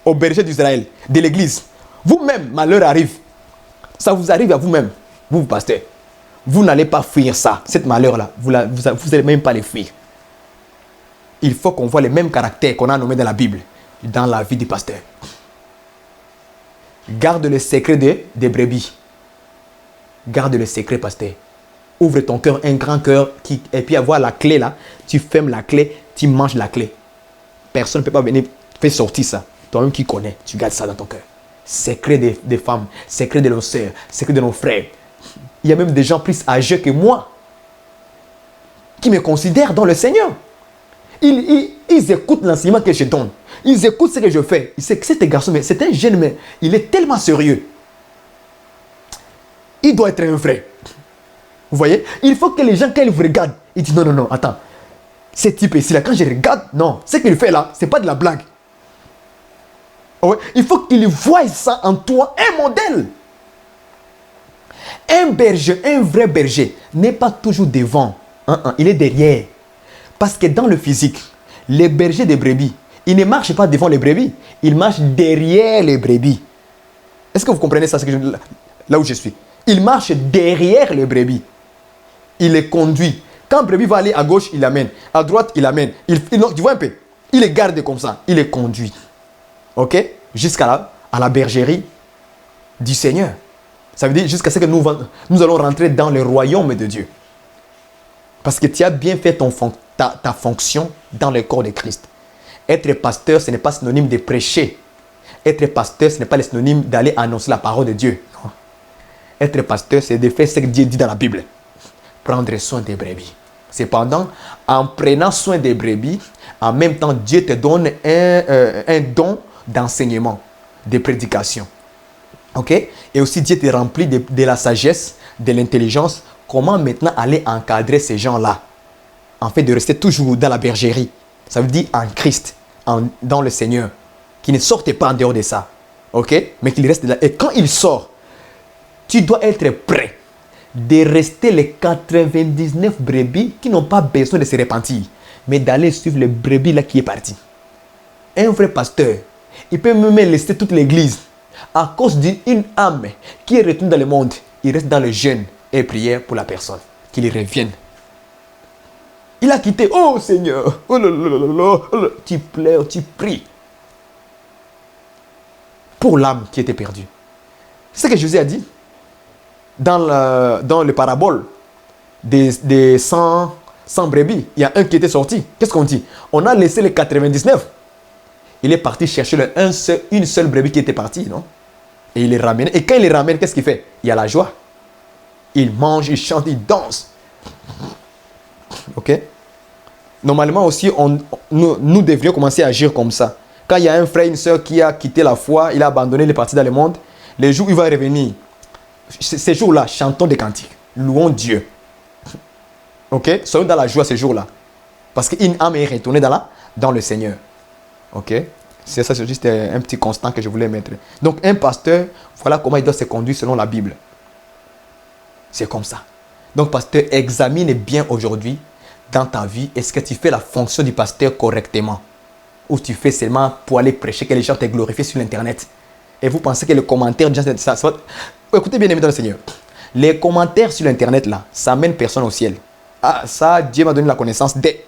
au berger d'Israël, de l'église. Vous-même, malheur arrive. Ça vous arrive à vous-même, vous pasteurs. Vous n'allez pas fuir ça, cette malheur-là. Vous n'allez même pas les fuir. Il faut qu'on voit les mêmes caractères qu'on a nommés dans la Bible, dans la vie du pasteur. Garde le secret des brebis. Garde le secret, pasteur. Ouvre ton cœur, un grand cœur, et puis avoir la clé là. Tu fermes la clé, tu manges la clé. Personne ne peut pas venir faire sortir ça. Toi-même qui connais, tu gardes ça dans ton cœur. Secret des femmes, secret de nos sœurs, secret de nos frères. Il y a même des gens plus âgés que moi qui me considèrent dans le Seigneur. Ils écoutent l'enseignement que je donne. Ils écoutent ce que je fais. Ils savent que cet garçon, c'est un jeune, mais il est tellement sérieux. Il doit être un vrai. Vous voyez? Il faut que les gens, quand ils vous regardent, ils disent non, non, non, attends. Ce type ici, là, quand je regarde, non, ce qu'il fait là, c'est pas de la blague. Ouais. Il faut qu'il voie ça en toi, un modèle. Un berger, un vrai berger, n'est pas toujours devant. Il est derrière. Parce que dans le physique, les bergers des brebis, ils ne marchent pas devant les brebis, ils marchent derrière les brebis. Est-ce que vous comprenez ça, là où je suis? Ils marchent derrière les brebis. Il les conduit. Quand le brebis va aller à gauche, il l'amène. À droite, il l'amène. Tu vois un peu? Il les garde comme ça. Il les conduit. Ok? Jusqu'à la bergerie du Seigneur. Ça veut dire jusqu'à ce que nous allons rentrer dans le royaume de Dieu. Parce que tu as bien fait ta fonction dans le corps de Christ. Être pasteur, ce n'est pas synonyme de prêcher. Être pasteur, ce n'est pas le synonyme d'aller annoncer la parole de Dieu. Non. Être pasteur, c'est de faire ce que Dieu dit dans la Bible. Prendre soin des brebis. Cependant, en prenant soin des brebis, en même temps, Dieu te donne un don d'enseignement, de prédication. Ok? Et aussi, Dieu te remplit de la sagesse, de l'intelligence. Comment maintenant aller encadrer ces gens-là? En fait, de rester toujours dans la bergerie. Ça veut dire en Christ, dans le Seigneur. Qui ne sortent pas en dehors de ça. Ok? Mais qu'il reste là. Et quand il sort, tu dois être prêt de rester les 99 brebis qui n'ont pas besoin de se repentir. Mais d'aller suivre le brebis là qui est parti. Un vrai pasteur, il peut même laisser toute l'église. À cause d'une âme qui est retournée dans le monde, il reste dans le jeûne et prière pour la personne, qu'il revienne. Il a quitté. Oh Seigneur, oh là là là là, tu pleures, tu pries pour l'âme qui était perdue. C'est ce que Jésus a dit dans le parabole des 100 brebis. Il y a un qui était sorti. Qu'est-ce qu'on dit? On a laissé les 99. Il est parti chercher une seule brebis qui était partie, non? Et il les ramène. Et quand il les ramène, qu'est-ce qu'il fait? Il y a la joie. Il mange, il chante, il danse. Ok? Normalement aussi, nous devrions commencer à agir comme ça. Quand il y a un frère, une soeur qui a quitté la foi, il a abandonné, il est parti dans le monde, les jours où il va revenir, ces jours-là, chantons des cantiques, louons Dieu. Ok? Soyons dans la joie ces jours-là. Parce qu'une âme est retournée dans le Seigneur. Ok? C'est ça, c'est juste un petit constant que je voulais mettre. Donc, un pasteur, voilà comment il doit se conduire selon la Bible. C'est comme ça. Donc, pasteur, examine bien aujourd'hui dans ta vie, est-ce que tu fais la fonction du pasteur correctement? Ou tu fais seulement pour aller prêcher, que les gens te glorifient sur l'internet? Et vous pensez que les commentaires, ça va... Écoutez bien aimé dans le Seigneur. Les commentaires sur l'internet là, ça mène personne au ciel. Ah, ça, Dieu m'a donné la connaissance dès.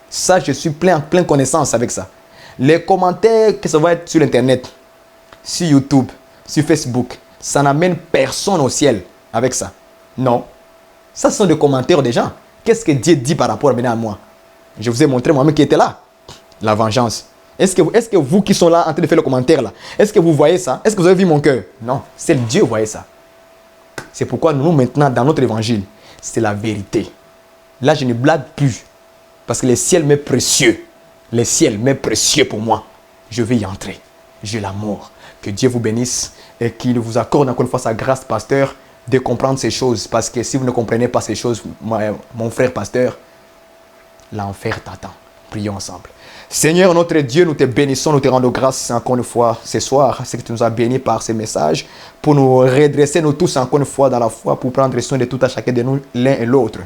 Ça, je suis plein connaissance avec ça. Les commentaires que ça va être sur l'internet, sur YouTube, sur Facebook, ça n'amène personne au ciel avec ça. Non. Ça, ce sont des commentaires des gens. Qu'est-ce que Dieu dit par rapport à moi? Je vous ai montré moi-même qui était là. La vengeance. Est-ce que vous qui sont là en train de faire le commentaire là, est-ce que vous voyez ça? Est-ce que vous avez vu mon cœur? Non, c'est Dieu qui voyait ça. C'est pourquoi nous maintenant dans notre évangile, c'est la vérité. Là, je ne blague plus. Parce que le ciel m'est précieux. Le ciel m'est précieux pour moi. Je vais y entrer. J'ai l'amour. Que Dieu vous bénisse et qu'il vous accorde encore une fois sa grâce, pasteur, de comprendre ces choses. Parce que si vous ne comprenez pas ces choses, mon frère pasteur, l'enfer t'attend. Prions ensemble. Seigneur notre Dieu, nous te bénissons, nous te rendons grâce encore une fois ce soir, c'est que tu nous as bénis par ces messages, pour nous redresser nous tous encore une fois dans la foi, pour prendre soin de tout à chacun de nous, l'un et l'autre,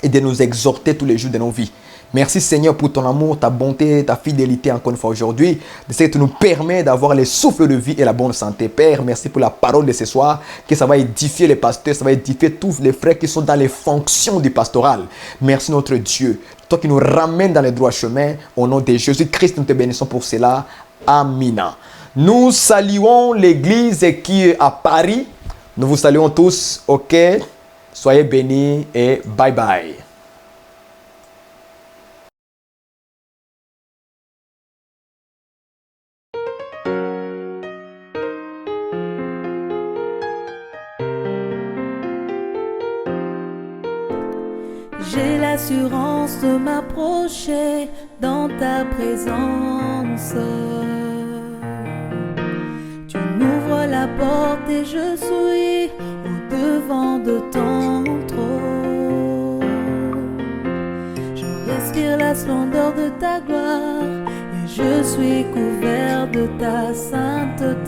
et de nous exhorter tous les jours de nos vies. Merci Seigneur pour ton amour, ta bonté, ta fidélité encore une fois aujourd'hui. De ce que tu nous permets d'avoir le souffle de vie et la bonne santé. Père, merci pour la parole de ce soir, que ça va édifier les pasteurs, ça va édifier tous les frères qui sont dans les fonctions du pastoral. Merci notre Dieu, toi qui nous ramènes dans le droit chemin. Au nom de Jésus-Christ, nous te bénissons pour cela. Amina. Nous saluons l'église qui est à Paris. Nous vous saluons tous. Ok? Soyez bénis et bye bye. J'ai l'assurance de m'approcher dans ta présence. Tu m'ouvres la porte et je suis au devant de ton trône. Je respire la splendeur de ta gloire et je suis couvert de ta sainteté.